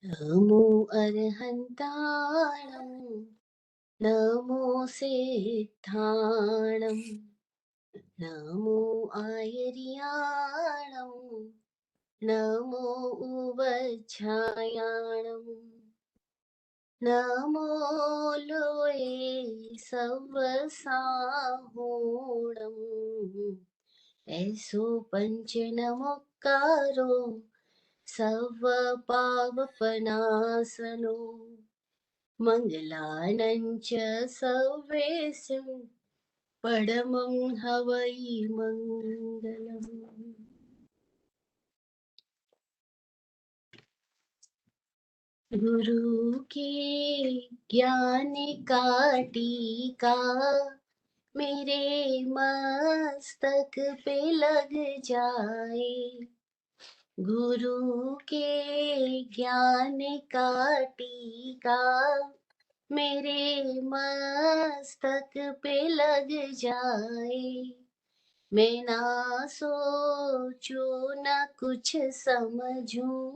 नमो अर्हन्ताणं नमो सिद्धाणं नमो आयर्याणं नमो उवच्छायाणं नमो लोये सवसाहोणं ऐसो पंच नमोकारो सवपावपनासनो मङ्गलानं च सर्वेषु परमं हवै मङ्गलम्। गुरु के ज्ञान का टीका मेरे मस्तक पे लग जाए। गुरु के ज्ञान का टीका मेरे मस्तक पे लग जाए। मैं ना सोचूं ना कुछ समझूं,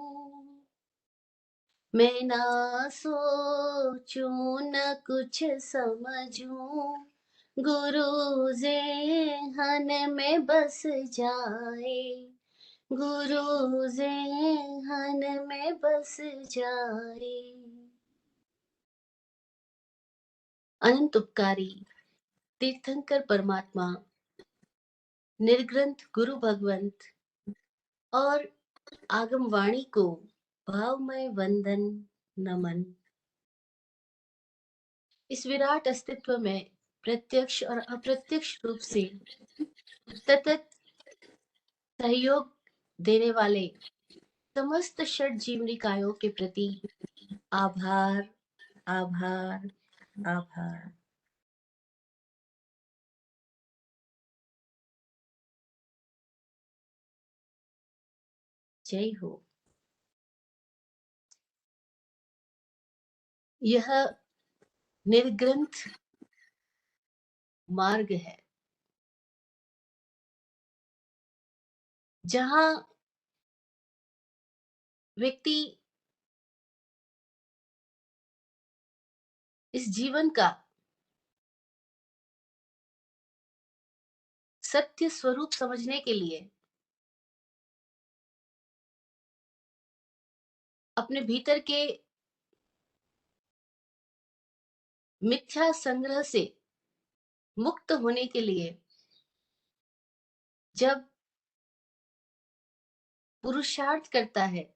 मैं ना सोचूं न कुछ समझूं, गुरु ज़ेहन में बस जाए। गुरु ज़ेहन में बस जाए। अनंत उपकारी तीर्थंकर परमात्मा, निर्ग्रंथ गुरु भगवंत और आगम वाणी को भावमय वंदन नमन। इस विराट अस्तित्व में प्रत्यक्ष और अप्रत्यक्ष रूप से सतत सहयोग देने वाले समस्त षट जीव निकायों के प्रति आभार, आभार, आभार। जय हो। यह निर्ग्रंथ मार्ग है जहां व्यक्ति इस जीवन का सत्य स्वरूप समझने के लिए अपने भीतर के मिथ्या संग्रह से मुक्त होने के लिए जब पुरुषार्थ करता है,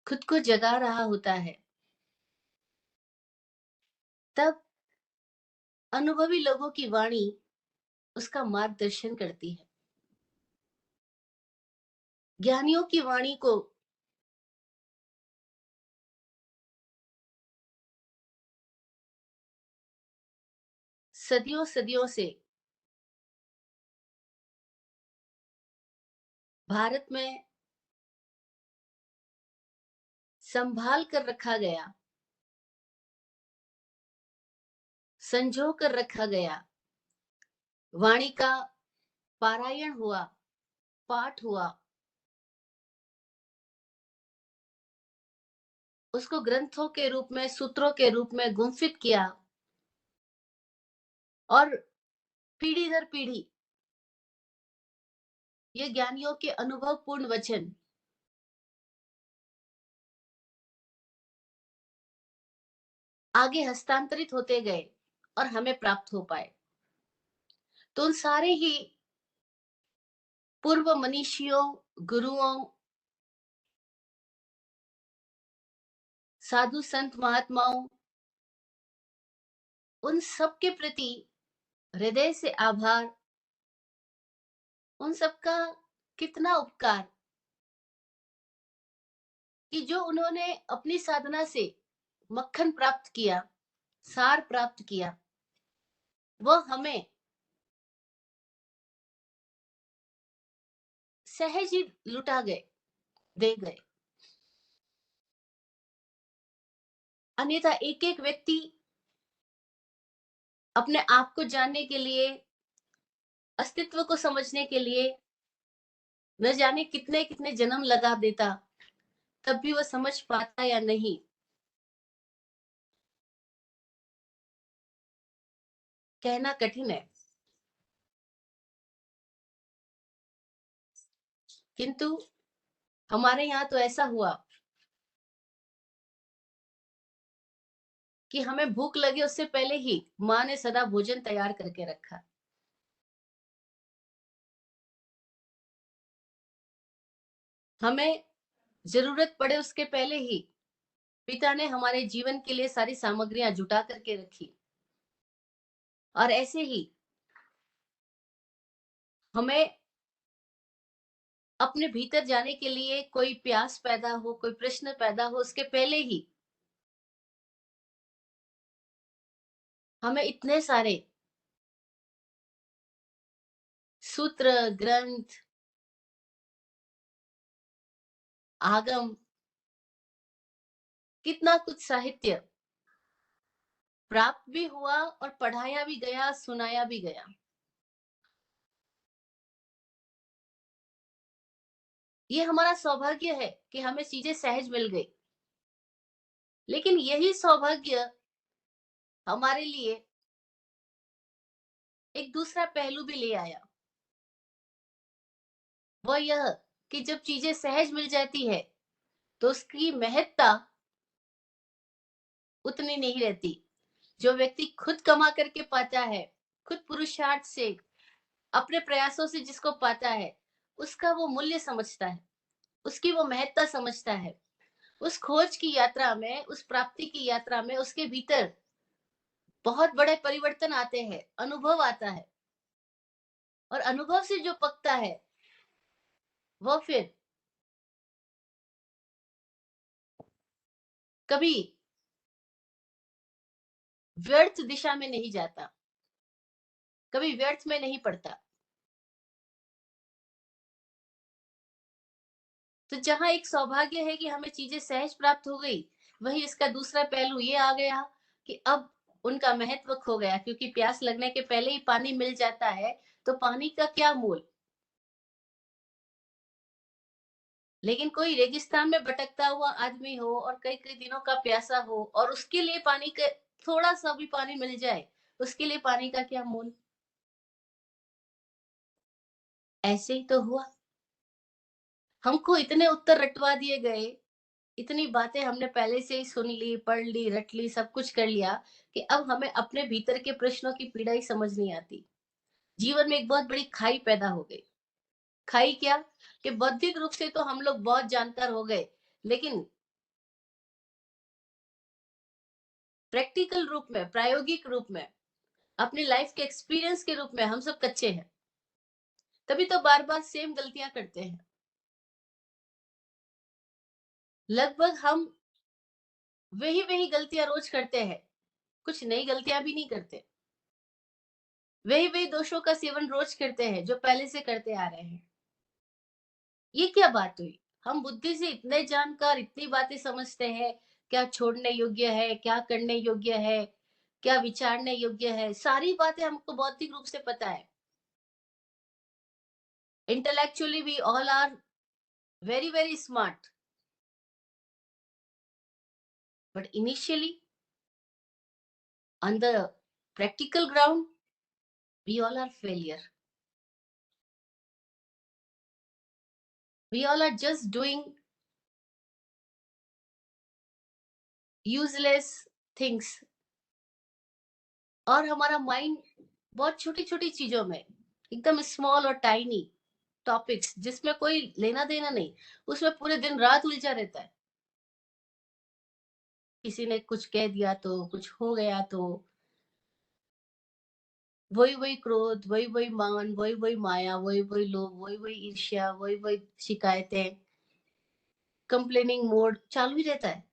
खुद को जगा रहा होता है, तब अनुभवी लोगों की वाणी उसका मार्गदर्शन करती है। ज्ञानियों की वाणी को सदियों सदियों से भारत में संभाल कर रखा गया, संजो कर रखा गया। वाणी का पारायण हुआ, पाठ हुआ, उसको ग्रंथों के रूप में, सूत्रों के रूप में गुंफित किया और पीढ़ी दर पीढ़ी ये ज्ञानियों के अनुभवपूर्ण वचन आगे हस्तांतरित होते गए और हमें प्राप्त हो पाए। तो उन सारे ही पूर्व मनीषियों, गुरुओं, साधु संत महात्माओं, उन सब के प्रति हृदय से आभार। उन सबका कितना उपकार कि जो उन्होंने अपनी साधना से मक्खन प्राप्त किया, सार प्राप्त किया, वह हमें सहज ही लुटा गए, दे गए। अन्यथा एक एक व्यक्ति अपने आप को जानने के लिए, अस्तित्व को समझने के लिए न जाने कितने कितने जन्म लगा देता, तब भी वो समझ पाता या नहीं, कहना कठिन है। किंतु हमारे यहाँ तो ऐसा हुआ कि हमें भूख लगे उससे पहले ही माँ ने सदा भोजन तैयार करके रखा। हमें जरूरत पड़े उसके पहले ही पिता ने हमारे जीवन के लिए सारी सामग्रियां जुटा करके रखी। और ऐसे ही हमें अपने भीतर जाने के लिए कोई प्यास पैदा हो, कोई प्रश्न पैदा हो, उसके पहले ही हमें इतने सारे सूत्र, ग्रंथ, आगम, कितना कुछ साहित्य प्राप्त भी हुआ और पढ़ाया भी गया, सुनाया भी गया। ये हमारा सौभाग्य है कि हमें चीजें सहज मिल गई। लेकिन यही सौभाग्य हमारे लिए एक दूसरा पहलू भी ले आया। वो यह कि जब चीजें सहज मिल जाती है तो उसकी महत्ता उतनी नहीं रहती। जो व्यक्ति खुद कमा करके पाता है, खुद पुरुषार्थ से, अपने प्रयासों से जिसको पाता है, उसका वो मूल्य समझता है, उसकी वो महत्ता समझता है। उस खोज की यात्रा में, उस प्राप्ति की यात्रा में उसके भीतर बहुत बड़े परिवर्तन आते हैं, अनुभव आता है। और अनुभव से जो पकता है वो फिर कभी व्यर्थ दिशा में नहीं जाता, कभी व्यर्थ में नहीं पड़ता। तो जहां एक सौभाग्य है कि हमें चीजें सहज प्राप्त हो गई, वही इसका दूसरा पहलू ये आ गया कि अब उनका महत्व खो गया, क्योंकि प्यास लगने के पहले ही पानी मिल जाता है तो पानी का क्या मूल। लेकिन कोई रेगिस्तान में भटकता हुआ आदमी हो और कई कई दिनों का प्यासा हो और उसके लिए पानी के थोड़ा सा भी पानी मिल जाए, उसके लिए पानी का क्या मूल। ऐसे ही तो हुआ। हमको इतने उत्तर रटवा दिए गए, इतनी बातें हमने पहले से ही सुन ली, पढ़ ली, रट ली, सब कुछ कर लिया कि अब हमें अपने भीतर के प्रश्नों की पीड़ा ही समझ नहीं आती। जीवन में एक बहुत बड़ी खाई पैदा हो गई। खाई क्या, कि बौद्धिक रूप से तो हम लोग बहुत जानकार हो गए, लेकिन प्रैक्टिकल रूप में, प्रायोगिक रूप में, अपनी लाइफ के एक्सपीरियंस के रूप में हम सब कच्चे हैं। तभी तो बार बार सेम गलतियां करते हैं। लगभग हम वही वही गलतियां रोज करते हैं, कुछ नई गलतियां भी नहीं करते। वही वही दोषों का सेवन रोज करते हैं जो पहले से करते आ रहे हैं। ये क्या बात हुई। हम बुद्धि से इतने जानकार, इतनी बातें समझते हैं, क्या छोड़ने योग्य है, क्या करने योग्य है, क्या विचारने योग्य है, सारी बातें हमको बौद्धिक रूप से पता है। Intellectually we all are very very smart, but initially on the practical ground we all are failure. We all are just doing useless things. और हमारा माइंड बहुत छोटी छोटी चीजों में, एकदम स्मॉल और टाइनी टॉपिक्स जिसमें कोई लेना देना नहीं, उसमें पूरे दिन रात उलझा रहता है। किसी ने कुछ कह दिया तो, कुछ हो गया तो, वही वही क्रोध, वही वही मान, वही वही माया, वही वही लोभ, वही वही ईर्ष्या, वही वही शिकायतें, कंप्लेनिंग मोड चालू ही रहता है।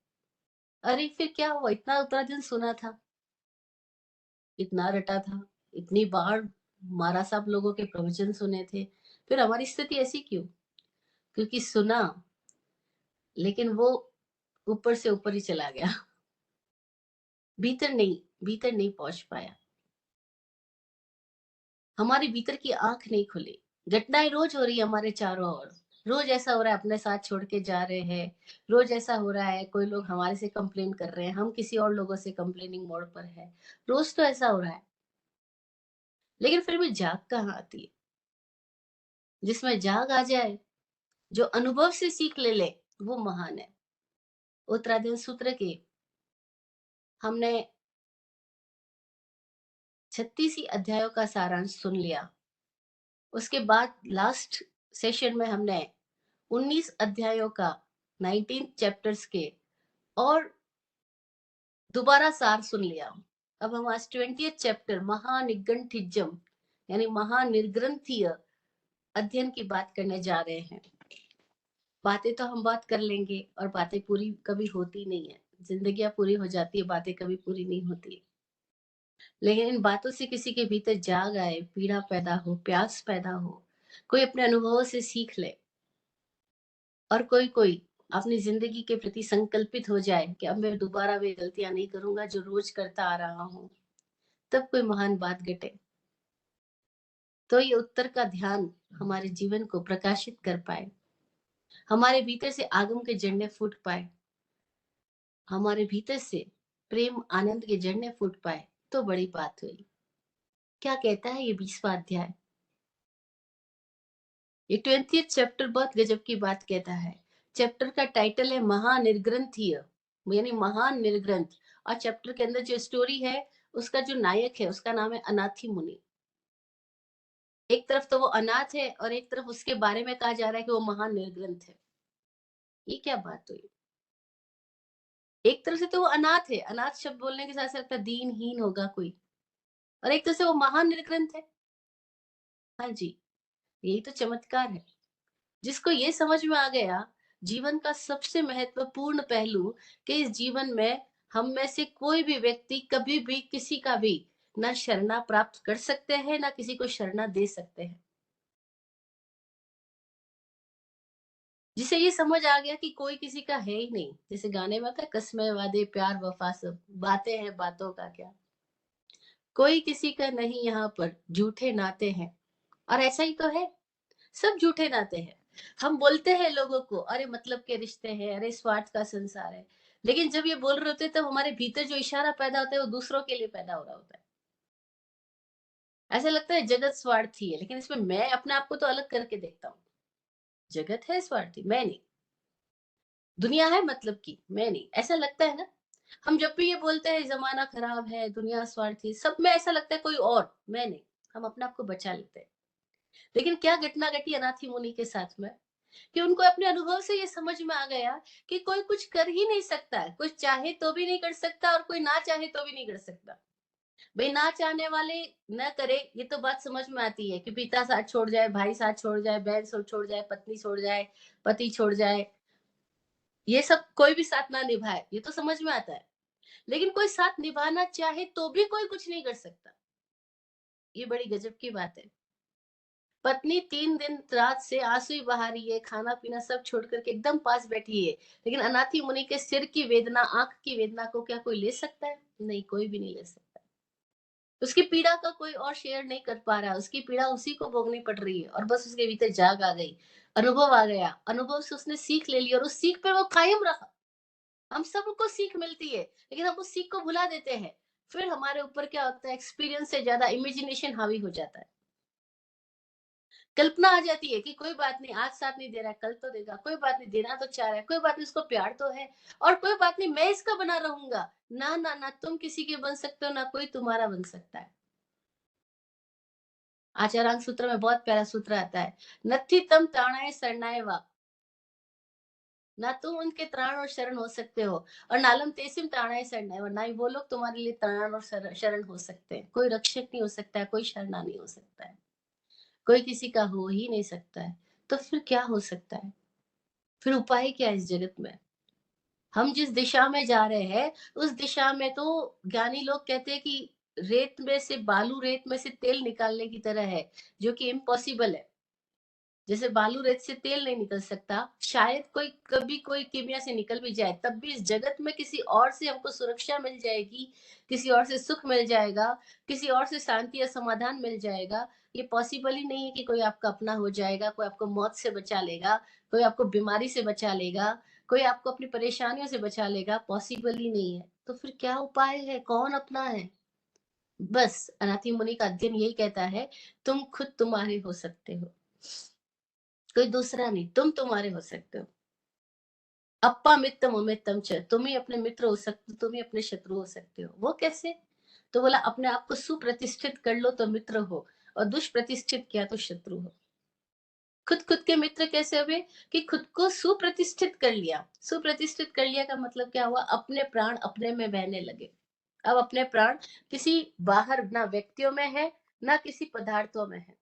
अरे फिर क्या हुआ, इतना उतना दिन सुना था, इतना रटा था, इतनी बार महाराज साहब लोगों के प्रवचन सुने थे, फिर हमारी स्थिति ऐसी क्यों। क्योंकि सुना, लेकिन वो ऊपर से ऊपर ही चला गया, भीतर नहीं पहुंच पाया। हमारे भीतर की आंख नहीं खुली। घटनाएं रोज हो रही है हमारे चारों ओर, रोज ऐसा हो रहा है अपने साथ छोड़ के जा रहे हैं, रोज ऐसा हो रहा है कोई लोग हमारे से कंप्लेन कर रहे हैं, हम किसी और लोगों से कंप्लेनिंग मोड पर है। रोज तो ऐसा हो रहा है, लेकिन फिर भी जाग कहाँ आती है? जिसमें जाग आ जाए, जो अनुभव से सीख ले ले, वो महान है। उत्तराधीन सूत्र के हमने 36 ही अध्यायों का सारांश सुन लिया। उसके बाद लास्ट सेशन में हमने 19 अध्यायों का 19 चैप्टर्स के और दोबारा सार सुन लिया। अब हम आज 20th चैप्टर महानिगंठिजम यानी महानिर्ग्रंथीय अध्ययन की बात करने जा रहे हैं। बातें तो हम बात कर लेंगे और बातें पूरी कभी होती नहीं है। जिंदगियां पूरी हो जाती है, बातें कभी पूरी नहीं होती। लेकिन इन बातों से किसी के भीतर जाग आए, पीड़ा पैदा हो, प्यास पैदा हो, कोई अपने अनुभवों से सीख ले और कोई कोई अपनी जिंदगी के प्रति संकल्पित हो जाए कि अब मैं दोबारा वे गलतियां नहीं करूंगा जो रोज करता आ रहा हूं, तब कोई महान बात घटे। तो ये उत्तर का ध्यान हमारे जीवन को प्रकाशित कर पाए, हमारे भीतर से आगम के झंडे फूट पाए, हमारे भीतर से प्रेम आनंद के झंडे फूट पाए, तो बड़ी बात हुई। क्या कहता है ये 20वां अध्याय? ये 20th चैप्टर बहुत गजब की बात कहता है। चैप्टर का टाइटल है महानिर्ग्रंथीय, यानी महान निर्ग्रंथ। और चैप्टर के अंदर जो स्टोरी है, उसका जो नायक है उसका नाम है अनाथी मुनि। एक तरफ तो वो अनाथ है और एक तरफ उसके बारे में कहा जा रहा है कि वो महान निर्ग्रंथ है। ये क्या बात हुई? एक तरफ से तो वो अनाथ है, अनाथ शब्द बोलने के साथ साथ लगता है दीनहीन होगा कोई, और एक तरफ से वो महान निर्ग्रंथ है। हाँ जी, यही तो चमत्कार है। जिसको ये समझ में आ गया, जीवन का सबसे महत्वपूर्ण पहलू, कि इस जीवन में हम में से कोई भी व्यक्ति कभी भी किसी का भी ना शरणा प्राप्त कर सकते हैं, ना किसी को शरणा दे सकते हैं। जिसे ये समझ आ गया कि कोई किसी का है ही नहीं, जैसे गाने में था कसमें वादे प्यार वफा सब बातें हैं बातों का क्या, कोई किसी का नहीं यहाँ पर, झूठे नाते हैं। और ऐसा ही तो है, सब झूठे नाते हैं। हम बोलते हैं लोगों को अरे मतलब के रिश्ते हैं, अरे स्वार्थ का संसार है, लेकिन जब ये बोल रहे होते हैं तब हमारे भीतर जो इशारा पैदा होता है वो दूसरों के लिए पैदा हो रहा होता है। ऐसा लगता है जगत स्वार्थी है, लेकिन इसमें मैं अपने आप को तो अलग करके देखता हूँ। जगत है स्वार्थी, मैं नहीं। दुनिया है मतलब की, मैं नहीं। ऐसा लगता है ना? हम जब भी ये बोलते हैं जमाना खराब है, दुनिया स्वार्थी, सब में ऐसा लगता है कोई और, मैं नहीं। हम अपने आप को बचा लेते हैं। लेकिन क्या घटना घटी अनाथी मुनि के साथ में, कि उनको अपने अनुभव से ये समझ में आ गया कि कोई कुछ कर ही नहीं सकता है, कोई चाहे तो भी नहीं कर सकता और कोई ना चाहे तो भी नहीं कर सकता। भाई ना चाहने वाले न करे, ये तो बात समझ में आती है कि पिता साथ छोड़ जाए, भाई साथ छोड़ जाए, बहन छोड़ जाए, पत्नी छोड़ जाए, पति छोड़ जाए, ये सब कोई भी साथ ना निभाए, ये तो समझ में आता है। लेकिन कोई साथ निभाना चाहे तो भी कोई कुछ नहीं कर सकता। ये बड़ी गजब की बात है। पत्नी 3 दिन रात से आंसू ही बहा रही है, खाना-पीना सब छोड़ कर के एकदम पास बैठी है। लेकिन अनाथी मुनि के सिर की वेदना, आँख की वेदना को क्या कोई ले सकता है? नहीं, कोई भी नहीं ले सकता। उसकी पीड़ा का कोई और शेयर नहीं कर पा रहा है, उसकी पीड़ा उसी को भोगनी पड़ रही है और बस उसके भीतर जाग आ गई, अनुभव आ गया, अनुभव से उसने सीख ले ली और उस सीख पे वो कायम रहा। हम सबको सीख मिलती है, लेकिन हम उस सीख को भुला देते हैं। फिर हमारे ऊपर क्या होता है, एक्सपीरियंस से ज़्यादा इमेजिनेशन हावी हो जाता है। कल्पना आ जाती है कि कोई बात नहीं, आज साथ नहीं दे रहा है, कल तो देगा, कोई बात नहीं, देना तो चाह रहा है, कोई बात नहीं, उसको प्यार तो है, और कोई बात नहीं, मैं इसका बना रहूंगा। ना ना ना, तुम किसी के बन सकते हो, ना कोई तुम्हारा बन सकता है। आचारांग सूत्र में बहुत प्यारा सूत्र आता है, नत्थी तम ताणाए सरनाए वा, ना तुम उनके त्राण और शरण हो सकते हो, और नालम तेसिम ताणाए सरनाए वा, ना ही वो लोग तुम्हारे लिए त्राण और शरण हो सकते हैं। कोई रक्षक नहीं हो सकता है, कोई शरणा नहीं हो सकता है, कोई किसी का हो ही नहीं सकता है। तो फिर क्या हो सकता है? फिर उपाय क्या है इस जगत में? हम जिस दिशा में जा रहे हैं, उस दिशा में तो ज्ञानी लोग कहते हैं कि रेत में से बालू, रेत में से तेल निकालने की तरह है, जो कि इम्पॉसिबल है। जैसे बालू रेत से तेल नहीं निकल सकता, शायद कोई कभी कोई कीमिया से निकल भी जाए, तब भी इस जगत में किसी और से हमको सुरक्षा मिल जाएगी, किसी और से सुख मिल जाएगा, किसी और से शांति या समाधान मिल जाएगा। ये पॉसिबल ही नहीं है कि कोई आपका अपना हो जाएगा, कोई आपको मौत से बचा लेगा, कोई आपको बीमारी से बचा लेगा, कोई आपको अपनी परेशानियों से बचा लेगा, पॉसिबल ही नहीं है। तो फिर क्या उपाय है? कौन अपना है? बस अनाथी मुनि का अध्ययन यही कहता है, तुम खुद तुम्हारे हो सकते हो, कोई दूसरा नहीं, तुम तुम्हारे हो सकते हो। अप्पा मित्तम अमित्तम च, तुम ही अपने मित्र हो सकते हो, तुम ही अपने शत्रु हो सकते हो। वो कैसे? तो बोला अपने आप को सुप्रतिष्ठित कर लो तो मित्र हो, और दुष्प्रतिष्ठित किया तो शत्रु हो। खुद खुद के मित्र कैसे हुए? कि खुद को सुप्रतिष्ठित कर लिया। सुप्रतिष्ठित कर लिया का मतलब क्या हुआ? अपने प्राण अपने में बहने लगे। अब अपने प्राण किसी बाहर ना व्यक्तियों में है, ना किसी पदार्थों में है।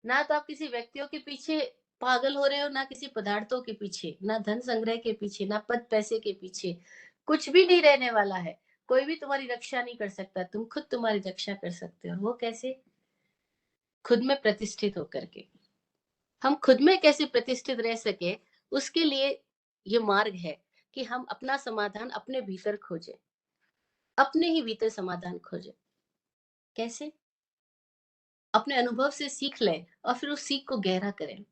ना तो आप किसी व्यक्तियों के पीछे पागल हो रहे हो, ना किसी पदार्थों के पीछे, ना धन संग्रह के पीछे, ना पद पैसे के पीछे। कुछ भी नहीं रहने वाला है। कोई भी तुम्हारी रक्षा नहीं कर सकता, तुम खुद तुम्हारी रक्षा कर सकते हो। वो कैसे? खुद में प्रतिष्ठित होकर के। हम खुद में कैसे प्रतिष्ठित रह सके, उसके लिए ये मार्ग है कि हम अपना समाधान अपने भीतर खोजें, अपने ही भीतर समाधान खोजें। कैसे? अपने अनुभव से सीख लें और फिर उस सीख को गहरा करें।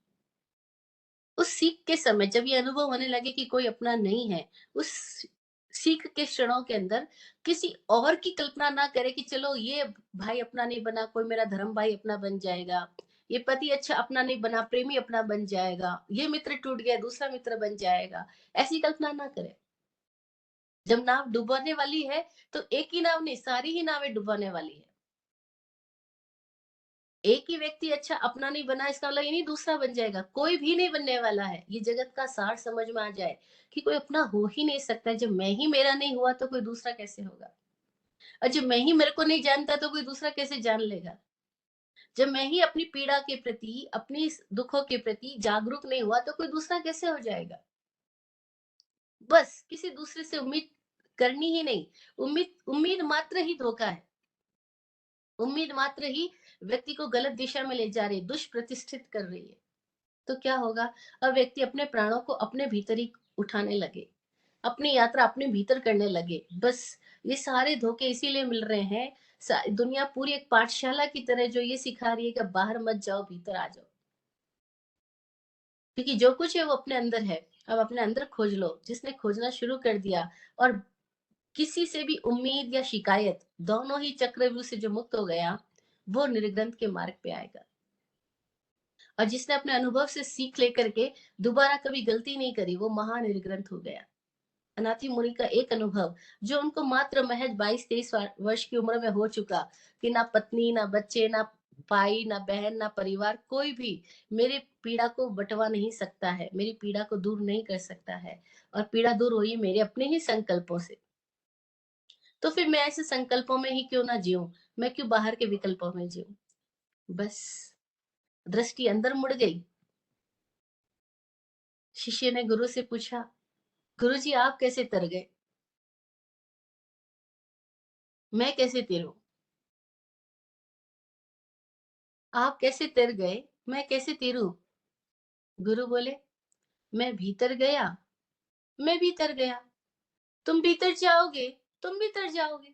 उस सीख के समय जब ये अनुभव होने लगे कि कोई अपना नहीं है, उस सीख के क्षणों के अंदर किसी और की कल्पना ना करें कि चलो ये भाई अपना नहीं बना, कोई मेरा धर्म भाई अपना बन जाएगा, ये पति अच्छा अपना नहीं बना, प्रेमी अपना बन जाएगा, ये मित्र टूट गया दूसरा मित्र बन जाएगा। ऐसी कल्पना ना करें। जब नाव डुबोने वाली है तो एक ही नाव नहीं, सारी ही नावें डुबोने वाली है। एक ही व्यक्ति अच्छा अपना नहीं बना इसका मतलब ये नहीं दूसरा बन जाएगा, कोई भी नहीं बनने वाला है। ये जगत का सार समझ में आ जाए कि कोई अपना हो ही नहीं सकता। जब मैं ही मेरा नहीं हुआ तो कोई दूसरा कैसे होगा? और जब मैं ही मेरे को नहीं जानता तो कोई दूसरा कैसे जान लेगा? जब मैं ही अपनी पीड़ा के प्रति, अपनी दुखों के प्रति जागरूक नहीं हुआ तो कोई दूसरा कैसे हो जाएगा? बस किसी दूसरे से उम्मीद करनी ही नहीं। उम्मीद उम्मीद मात्र ही धोखा है। उम्मीद मात्र ही व्यक्ति को गलत दिशा में ले जा रही है, दुष्प्रतिष्ठित कर रही है। तो क्या होगा? अब व्यक्ति अपने प्राणों को अपने भीतर ही उठाने लगे, अपनी यात्रा अपने भीतर करने लगे। बस ये सारे धोखे इसीलिए मिल रहे हैं। दुनिया पूरी एक पाठशाला की तरह जो ये सिखा रही है कि बाहर मत जाओ, भीतर आ जाओ, क्योंकि जो कुछ है वो अपने अंदर है। अब अपने अंदर खोज लो। जिसने खोजना शुरू कर दिया और किसी से भी उम्मीद या शिकायत, दोनों ही चक्रव्यूह से जो मुक्त हो गया, वो निर्ग्रंथ के मार्ग पे आएगा। और जिसने अपने अनुभव से सीख लेकर के दोबारा कभी गलती नहीं करी, वो महानिर्ग्रंथ हो गया। अनाथी मुनि का एक अनुभव जो उनको मात्र महज 22-23 वर्ष की उम्र में हो चुका, कि ना पत्नी, ना बच्चे, ना भाई, ना बहन, ना परिवार, कोई भी मेरे पीड़ा को बटवा नहीं सकता है, मेरी पीड़ा को दूर नहीं कर सकता है। और पीड़ा दूर हुई मेरे अपने ही संकल्पों से। तो फिर मैं ऐसे संकल्पों में ही क्यों ना जीऊं? मैं क्यों बाहर के विकल्पों में जीऊं? बस दृष्टि अंदर मुड़ गई। शिष्य ने गुरु से पूछा, गुरु जी आप कैसे तर गए? मैं कैसे तिरूं? आप कैसे तर गए? मैं कैसे तिरूं? गुरु बोले, मैं भीतर गया, मैं भीतर गया। तुम भीतर जाओगे, तुम भीतर जाओगे।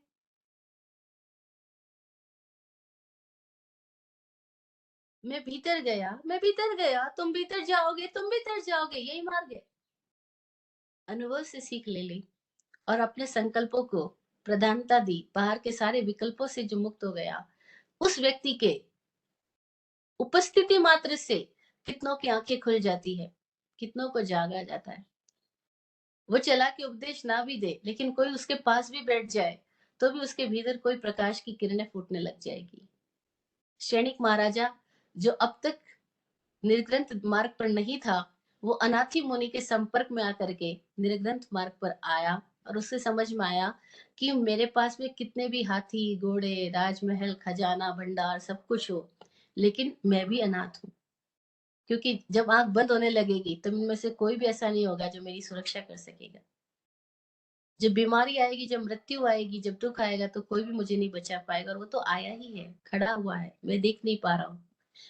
मैं भीतर गया, मैं भीतर गया, तुम भीतर जाओगे, तुम भीतर जाओगे। यही मार्ग है। अनुभव से सीख ले ली और अपने संकल्पों को प्रधानता दी, बाहर के सारे विकल्पों से जो मुक्त हो गया, उस व्यक्ति के उपस्थिति मात्र से कितनों की आंखें खुल जाती है, कितनों को जागा जाता है। वो चला के उपदेश ना भी दे, लेकिन कोई उसके पास भी बैठ जाए तो भी उसके भीतर कोई प्रकाश की किरणें फूटने लग जाएगी। सैनिक महाराजा जो अब तक निर्ग्रंथ मार्ग पर नहीं था, वो अनाथी मुनि के संपर्क में आकर के निर्ग्रंथ मार्ग पर आया और उससे समझ में आया कि मेरे पास में कितने भी हाथी घोड़े राजमहल खजाना भंडार सब कुछ हो, लेकिन मैं भी अनाथ हूँ। क्योंकि जब आंख बंद होने लगेगी तो इनमें से कोई भी ऐसा नहीं होगा जो मेरी सुरक्षा कर सकेगा। जब बीमारी आएगी, जब मृत्यु आएगी, जब दुख आएगा तो कोई भी मुझे नहीं बचा पाएगा, और वो तो आया ही है, खड़ा हुआ है, मैं देख नहीं पा रहा हूँ।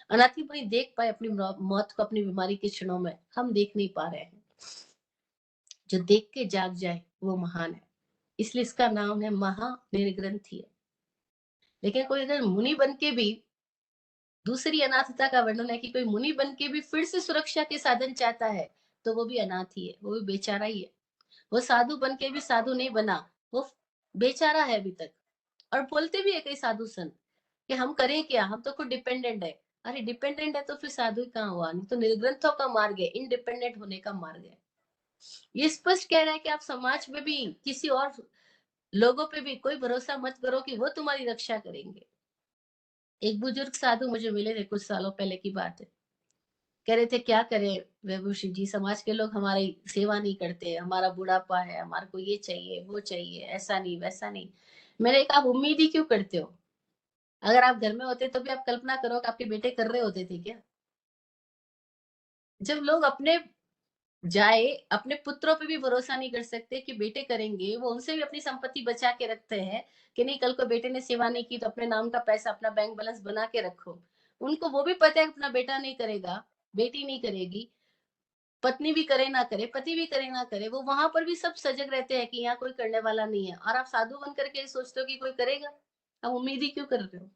अनाथी मुनि देख पाए अपनी मौत को अपनी बीमारी के क्षणों में, हम देख नहीं पा रहे हैं। जो देख के जाग जाए वो महान है, इसलिए इसका नाम है महानिर्ग्रंथीय। लेकिन कोई अगर मुनि बन के भी, दूसरी अनाथता का वर्णन है कि कोई मुनि बन के भी फिर से सुरक्षा के साधन चाहता है, तो वो भी अनाथ ही है, वो भी बेचारा ही है। वो साधु बन के भी साधु नहीं बना, वो बेचारा है अभी तक। और बोलते भी है कई साधु संत कि हम करें क्या, हम तो खुद डिपेंडेंट है। अरे डिपेंडेंट है तो फिर साधु ही कहाँ हुआ, नहीं तो निर्ग्रंथों का मार्ग है, इंडिपेंडेंट होने का मार्ग है। ये स्पष्ट कह रहा है कि आप समाज में भी किसी और लोगों पे भी कोई भरोसा मत करो कि वो तुम्हारी रक्षा करेंगे। एक बुजुर्ग साधु मुझे मिले थे, कुछ सालों पहले की बात है। कह रहे थे क्या करें वैभूषी जी, समाज के लोग हमारी सेवा नहीं करते, हमारा बुढ़ापा है, हमारे को ये चाहिए वो चाहिए, ऐसा नहीं वैसा नहीं। मैंने कहा आप उम्मीद ही क्यों करते हो? अगर आप घर में होते तो भी आप कल्पना करो कि आपके बेटे कर रहे होते थे क्या? जब लोग अपने जाए अपने पुत्रों पे भी भरोसा नहीं कर सकते कि बेटे करेंगे, वो उनसे भी अपनी संपत्ति बचा के रखते हैं कि नहीं कल को बेटे ने सेवा नहीं की तो अपने नाम का पैसा अपना बैंक बैलेंस बना के रखो। उनको वो भी पता है कि अपना बेटा नहीं करेगा, बेटी नहीं करेगी, पत्नी भी करे ना करे, पति भी करे ना करे, वो वहां पर भी सब सजग रहते हैं कि यहाँ कोई करने वाला नहीं है, और आप साधु बन करके सोचते हो कि कोई करेगा। आप उम्मीद ही क्यों कर रहे हो?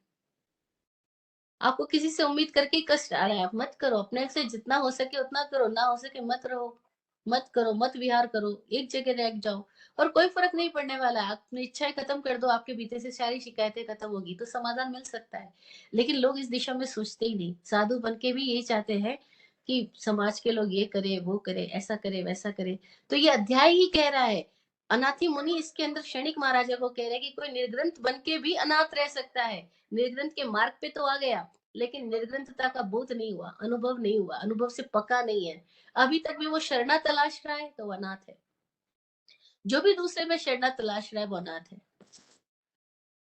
आपको किसी से उम्मीद करके ही कष्ट आ रहा है, आप मत करो। अपने से जितना हो सके उतना करो, ना हो सके मत रहो, मत करो, मत विहार करो, एक जगह रह जाओ। और कोई फर्क नहीं पड़ने वाला है, अपनी इच्छाएं खत्म कर दो, आपके भीतर से सारी शिकायतें खत्म होगी तो समाधान मिल सकता है। लेकिन लोग इस दिशा में सोचते ही नहीं, साधु बन के भी यही चाहते हैं कि समाज के लोग ये करे वो करे, ऐसा करे वैसा करे। तो ये अध्याय ही कह रहा है, अनाथी मुनि इसके अंदर क्षणिक महाराजा को कह रहे हैं कि कोई निर्ग्रंथ बन के भी अनाथ रह सकता है। निर्ग्रंथ के मार्ग पे तो आ गया, लेकिन निर्ग्रंथता का बोध नहीं हुआ, अनुभव नहीं हुआ, अनुभव से पका नहीं है, अभी तक भी वो शरणा तलाश रहा है तो वो अनाथ है। जो भी दूसरे में शरणा तलाश रहा है वो अनाथ है।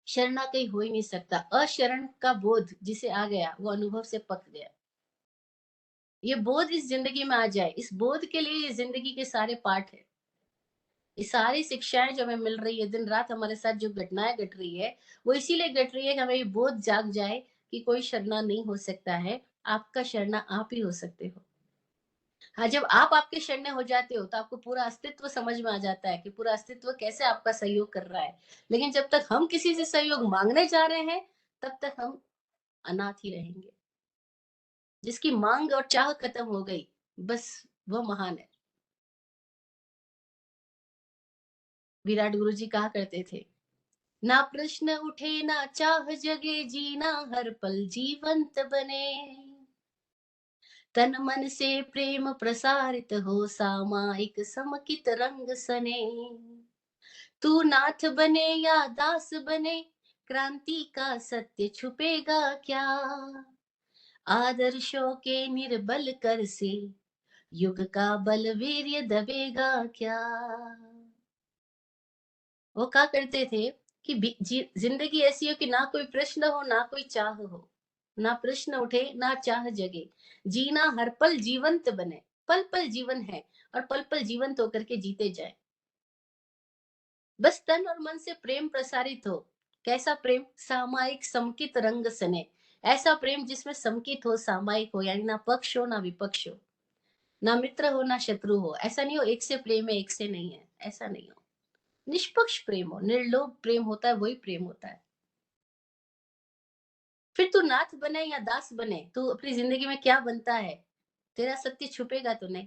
शरणा कहीं हो ही नहीं सकता। अशरण का बोध जिसे आ गया वो अनुभव से पक गया। ये बोध इस जिंदगी में आ जाए, इस बोध के लिए ये जिंदगी के सारे पाठ है। ये सारी शिक्षाएं जो हमें मिल रही है, दिन रात हमारे साथ जो घटनाएं घट रही है, वो इसीलिए घट रही है कि हमें ये बोध जाग जाए कि कोई शरणा नहीं हो सकता है, आपका शरणा आप ही हो सकते हो। हाँ, जब आप आपके शरणे हो जाते हो तो आपको पूरा अस्तित्व समझ में आ जाता है कि पूरा अस्तित्व कैसे आपका सहयोग कर रहा है। लेकिन जब तक हम किसी से सहयोग मांगने जा रहे हैं, तब तक हम अनाथ ही रहेंगे। जिसकी मांग और चाह खत्म हो गई, बस वो महान है। विराट गुरु जी कहा करते थे, ना प्रश्न उठे ना चाह जगे, जीना हर पल जीवंत बने। तन मन से प्रेम प्रसारित हो, सामायिक समकित रंग सने। तू नाथ बने या दास बने, क्रांति का सत्य छुपेगा क्या? आदर्शों के निर्बल कर से, युग का बल वीर्य दबेगा क्या? वो क्या करते थे कि जिंदगी ऐसी हो कि ना कोई प्रश्न हो ना कोई चाह हो, ना प्रश्न उठे ना चाह जगे, जीना हर पल जीवंत बने। पल पल जीवन है, और पल पल जीवंत होकर के जीते जाए। बस तन और मन से प्रेम प्रसारित हो। कैसा प्रेम? सामायिक समकित रंग सने। ऐसा प्रेम जिसमें समकित हो, सामायिक हो, यानी ना पक्ष हो ना विपक्ष हो, ना मित्र हो ना शत्रु हो। ऐसा नहीं हो एक से प्रेम है एक से नहीं है, ऐसा नहीं हो। निष्पक्ष प्रेम हो, निर्लोभ प्रेम होता है, वही प्रेम होता है। फिर तू नाथ बने या दास बने, तू अपनी जिंदगी में क्या बनता है, तेरा सत्य छुपेगा तो नहीं।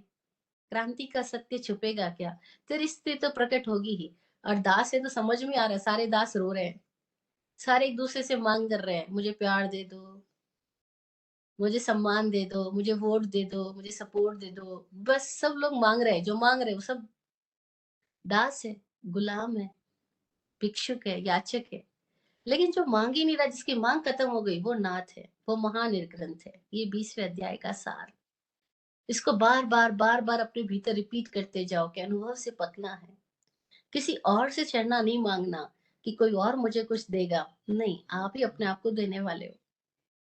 क्रांति का सत्य छुपेगा क्या? तेरी स्थिति तो प्रकट होगी ही। और दास है तो समझ में आ रहा है, सारे दास रो रहे हैं, सारे एक दूसरे से मांग कर रहे हैं, मुझे प्यार दे दो, मुझे सम्मान दे दो, मुझे वोट दे दो, मुझे सपोर्ट दे दो। बस सब लोग मांग रहे हैं, जो मांग रहे हैं वो सब दास है, गुलाम है, भिक्षुक है, याचक है। लेकिन जो मांग ही नहीं रहा, जिसकी मांग खत्म हो गई, वो नाथ है, वो महानिर्ग्रंथ है। ये 20वें अध्याय का सार। इसको बार बार बार बार अपने भीतर रिपीट करते जाओ कि अनुभव से पकना है। किसी और से चढ़ना नहीं मांगना कि कोई और मुझे कुछ देगा, नहीं, आप ही अपने आप को देने वाले हो।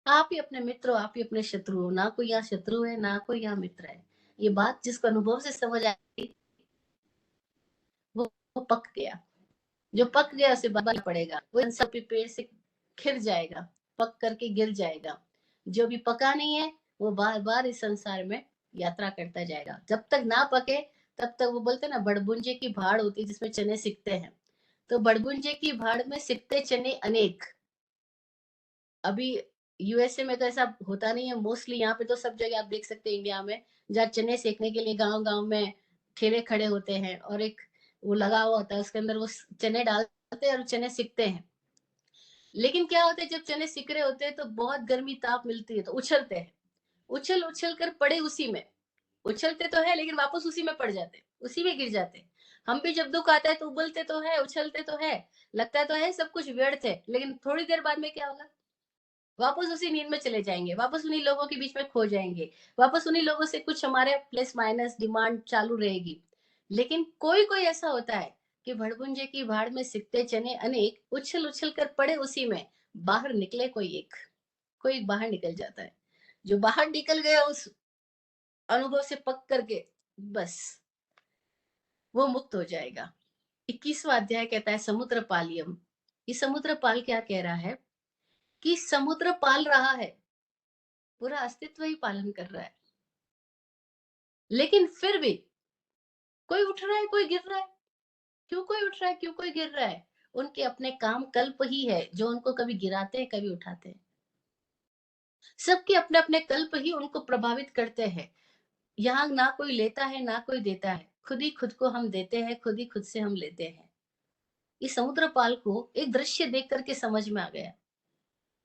आप ही अपने मित्र हो, आप ही अपने शत्रु हो। ना कोई यहाँ शत्रु है ना कोई यहाँ मित्र है। ये बात जिसको अनुभव से समझ आई, वो पक गया। जो पक गया उसे बार पड़ेगा, वो सब पेड़ से खिर जाएगा, पक करके गिर जाएगा। जो भी पका नहीं है वो बार बार इस संसार में यात्रा करता जाएगा। जब तक ना पके तब तक, वो बोलते हैं ना, बड़बुंजे की भाड़ होती है जिसमें चने सिकते हैं, तो बड़बुंजे की भाड़ में सिकते चने अनेक। अभी यूएसए में तो ऐसा होता नहीं है मोस्टली, यहाँ पे तो सब जगह आप देख सकते हैं इंडिया में, जहाँ चने सेकने के लिए गांव गांव में ठेले खड़े होते हैं और एक वो लगा हुआ होता है, उसके अंदर वो चने डालते हैं और चने सिकते हैं। लेकिन क्या होता है, जब चने सिक रहे होते हैं तो बहुत गर्मी ताप मिलती है तो उछलते हैं, उछल उछल कर पड़े उसी में, उछलते तो है लेकिन वापस उसी में पड़ जाते, उसी में गिर जाते। हम भी जब दुख आता है तो उबलते तो है, उछलते तो है, लगता तो है सब कुछ व्यर्थ है, लेकिन थोड़ी देर बाद में क्या होगा, वापस उसी नींद में चले जाएंगे, वापस उन्हीं लोगों के बीच में खो जाएंगे, वापस उन्हीं लोगों से कुछ हमारे प्लस माइनस डिमांड चालू रहेगी। लेकिन कोई कोई ऐसा होता है कि भड़भुंजे की भाड़ में सिकते चने अनेक, उछल उछल कर पड़े उसी में, बाहर निकले कोई एक, कोई बाहर निकल जाता है। जो बाहर निकल गया उस अनुभव से पक करके, बस वो मुक्त हो जाएगा। 21वां अध्याय कहता है समुद्र पालियम। ये समुद्र पाल क्या कह रहा है कि समुद्र पाल रहा है, पूरा अस्तित्व ही पालन कर रहा है, लेकिन फिर भी कोई उठ रहा है कोई गिर रहा है। क्यों कोई उठ रहा है क्यों कोई गिर रहा है? उनके अपने काम कल्प ही है जो उनको कभी गिराते हैं कभी उठाते हैं। सबके अपने अपने कल्प ही उनको प्रभावित करते हैं। यहाँ ना कोई लेता है ना कोई देता है, खुद ही खुद को हम देते हैं, खुद ही खुद से हम लेते हैं। इस समुद्रपाल को एक दृश्य देख करके समझ में आ गया।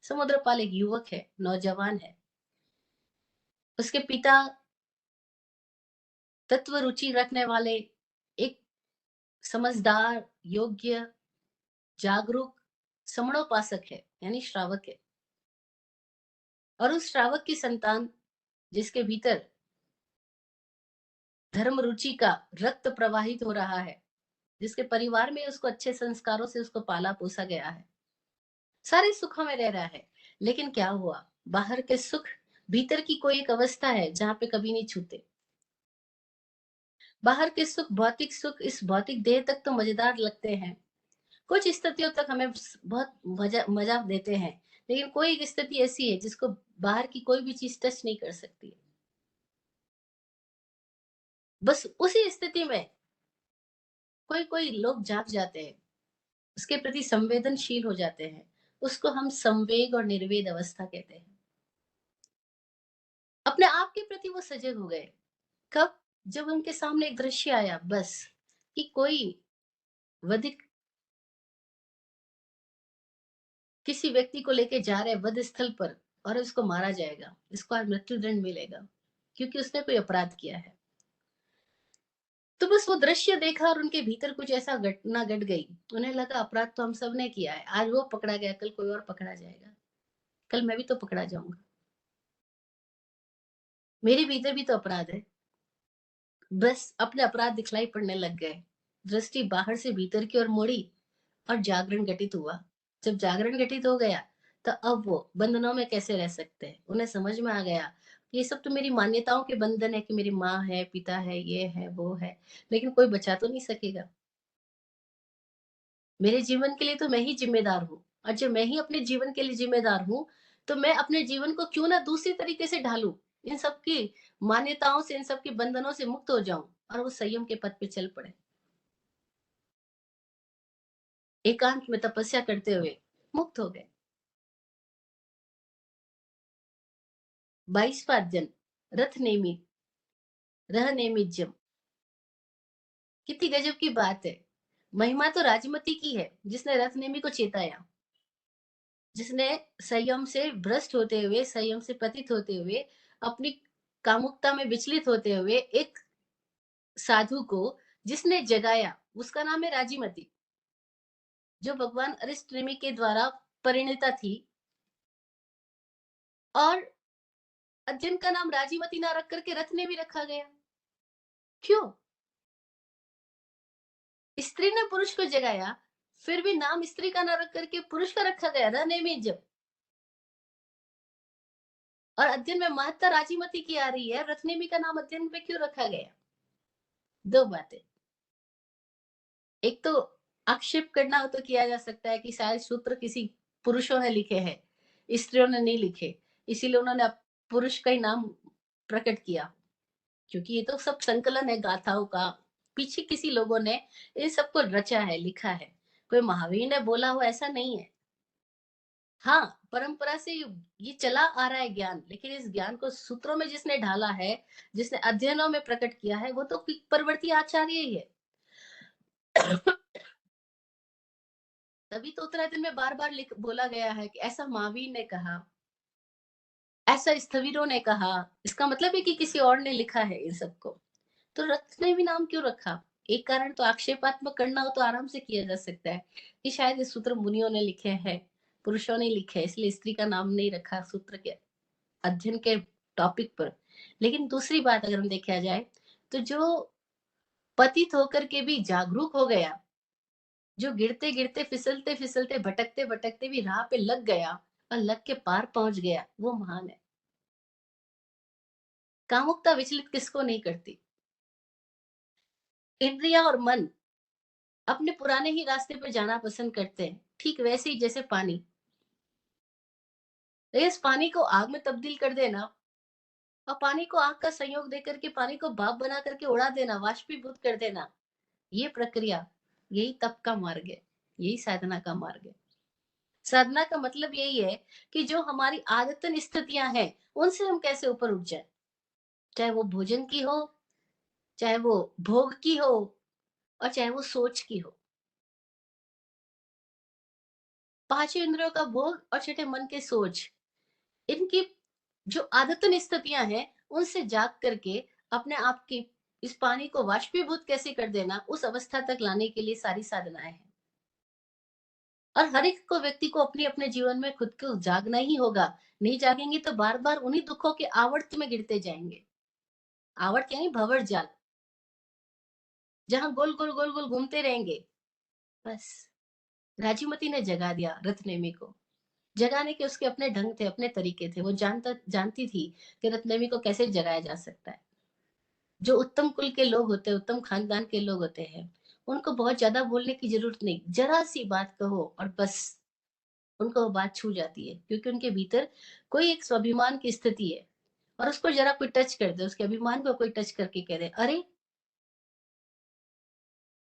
समुद्रपाल एक युवक है, नौजवान है। उसके पिता तत्व रुचि रखने वाले एक समझदार, योग्य, जागरूक समणोपासक है, यानी श्रावक है। और उस श्रावक की संतान जिसके भीतर धर्म रुचि का रक्त प्रवाहित हो रहा है, जिसके परिवार में उसको अच्छे संस्कारों से उसको पाला पोसा गया है, सारे सुखों में रह रहा है। लेकिन क्या हुआ, बाहर के सुख भीतर की कोई एक अवस्था है जहां पे कभी नहीं छूते। बाहर के सुख, भौतिक सुख, इस भौतिक देह तक तो मजेदार लगते हैं, कुछ स्थितियों तक हमें बहुत मजा मजा देते हैं, लेकिन कोई एक स्थिति ऐसी है जिसको बाहर की कोई भी चीज टच नहीं कर सकती। बस उसी स्थिति में कोई कोई लोग जाग जाते हैं, उसके प्रति संवेदनशील हो जाते हैं। उसको हम संवेग और निर्वेद अवस्था कहते हैं। अपने आप के प्रति वो सजग हो गए। कब? जब उनके सामने एक दृश्य आया, बस, कि कोई वधिक किसी व्यक्ति को लेके जा रहे वध स्थल पर और उसको मारा जाएगा, इसको आज मृत्यु दंड मिलेगा क्योंकि उसने कोई अपराध किया है। तो बस वो दृश्य देखा और उनके भीतर कुछ ऐसा घटना घट गई। उन्हें लगा अपराध तो हम सब ने किया है, आज वो पकड़ा गया, कल कोई और पकड़ा जाएगा, कल मैं भी तो पकड़ा जाऊंगा, मेरे भीतर भी तो अपराध है। बस अपने अपराध दिखलाई पड़ने लग गए। दृष्टि बाहर से भीतर की ओर मुड़ी और जागरण घटित हुआ। जब जागरण घटित हो गया तो अब वो बंधनों में कैसे रह सकते हैं, उन्हें समझ में आ गया ये सब तो मेरी मान्यताओं के बंधन है कि मेरी माँ है, पिता है, ये है वो है, लेकिन कोई बचा तो नहीं सकेगा। मेरे जीवन के लिए तो मैं ही जिम्मेदार हूँ, और जब मैं ही अपने जीवन के लिए जिम्मेदार हूँ तो मैं अपने जीवन को क्यों ना दूसरी तरीके से ढालूं, इन सब की मान्यताओं से, इन सब के बंधनों से मुक्त हो जाऊं और वो संयम के पथ पे चल पड़े, एकांत में तपस्या करते हुए मुक्त हो गए। 22वां अध्ययन, रथ नेमी रह नेमिज्यम। कितनी गजब की बात है। महिमा तो राजमती की है जिसने रथ नेमी को चेताया, जिसने संयम से भ्रष्ट होते हुए, संयम से पतित होते हुए, अपनी कामुकता में विचलित होते हुए एक साधु को जिसने जगाया, उसका नाम है राजीमती, जो भगवान अरिष्टनेमी के द्वारा परिणीता थी। और अध्ययन का नाम राजीमती ना रख करके रथ नेमी रखा गया। क्यों? स्त्री ने पुरुष को जगाया, फिर भी नाम स्त्री का ना रख करके पुरुष का रखा गया, रनेमी जब। और अध्ययन में महत्ता राजीमती की आ रही है, रत्नेमी का नाम अध्ययन में क्यों रखा गया? दो बातें। एक तो आक्षेप करना हो तो किया जा सकता है कि शायद सूत्र किसी पुरुषों ने लिखे हैं, स्त्रियों ने नहीं लिखे। इसीलिए उन्होंने पुरुष का ही नाम प्रकट किया, क्योंकि ये तो सब संकलन है गाथाओं का। पीछे किसी लोगों ने इन सबको रचा है, लिखा है। कोई महावीर ने बोला हो ऐसा नहीं है। हाँ, परंपरा से ये चला आ रहा है ज्ञान, लेकिन इस ज्ञान को सूत्रों में जिसने ढाला है, जिसने अध्ययनों में प्रकट किया है, वो तो परवर्ती आचार्य ही है। तभी तो उत्तरायण में बार-बार लिख बोला गया है कि ऐसा महावीर ने कहा, ऐसा स्थविरों ने कहा। इसका मतलब है कि किसी और ने लिखा है इन सबको। तो रथ ने भी नाम क्यों रखा? एक कारण तो आक्षेपात्मक करना हो तो आराम से किया जा सकता है कि शायद ये सूत्र मुनियों ने लिखे हैं, पुरुषों ने लिखे हैं, इसलिए स्त्री का नाम नहीं रखा सूत्र के अध्ययन के टॉपिक पर। लेकिन दूसरी बात अगर हम देखा जाए, तो जो पतित होकर के भी जागरूक हो गया, जो गिरते-गिरते, फिसलते-फिसलते, भटकते-भटकते भी राह पे लग गया और लग के पार पहुँच गया, वो महान है। कामुकता विचलित किसको नहीं करती? इंद्रियाँ और मन अपने पुराने ही रास्ते पे जाना पसंद करते हैं, ठीक वैसे ही जैसे पानी। इस पानी को आग में तब्दील कर देना और पानी को आग का संयोग देकर के पानी को भाप बना करके उड़ा देना, वाष्पीभूत कर देना, ये प्रक्रिया, यही तप का मार्ग है, यही साधना का मार्ग है। साधना का मतलब यही है कि जो हमारी आदतन स्थितियां हैं, उनसे हम कैसे ऊपर उठ जाए, चाहे वो भोजन की हो, चाहे वो भोग की हो और चाहे वो सोच की हो। पांचों इंद्रियों का भोग और छठे मन के सोच, इनकी जो आदतन स्थितियां हैं, उनसे जाग करके अपने आप की इस पानी को वाष्पीभूत कैसे कर देना, उस अवस्था तक लाने के लिए सारी साधनाएं हैं। और हर एक को व्यक्ति को अपने अपने जीवन में खुद को जागना ही होगा। नहीं जागेंगे तो बार बार उन्हीं दुखों के आवर्त में गिरते जाएंगे। आवर्त यानी भंवर जाल, जहां गोल गोल गोल गोल घूमते रहेंगे। बस राजूमती ने जगा दिया रत्नेमी को। जगाने के उसके अपने ढंग थे, अपने तरीके थे। वो जानती थी कि रत्नेमी को कैसे जगाया जा सकता है। जो उत्तम कुल के लोग होते हैं, उत्तम खानदान के लोग होते हैं, उनको बहुत ज्यादा बोलने की जरूरत नहीं, जरा सी बात कहो और बस उनको वो बात छू जाती है, क्योंकि उनके भीतर कोई एक स्वाभिमान की स्थिति है। और उसको जरा कोई टच कर दे, उसके अभिमान को कोई टच करके कह दे, अरे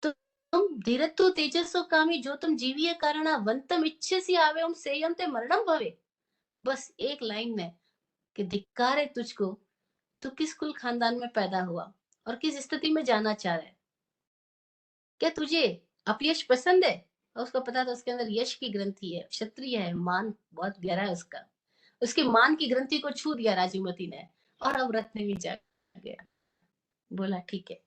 तो तुम धीरत्व तेजस्व कामी जो तुम जीवीय कारणा वंतम इच्छसी आवे सेयम ते मरणम भवे। बस एक लाइन में कि धिक्कार है तुझको, तू किस कुल खानदान में पैदा हुआ और किस स्थिति में जाना चाह रहा है। क्या तुझे अपयश पसंद है? और उसको पता था उसके अंदर यश की ग्रंथि है, क्षत्रिय है, मान बहुत गहरा है उसका। उसके मान की ग्रंथि को छू दिया राजूमती ने, और अब रत्न भी जाग गया। बोला ठीक है,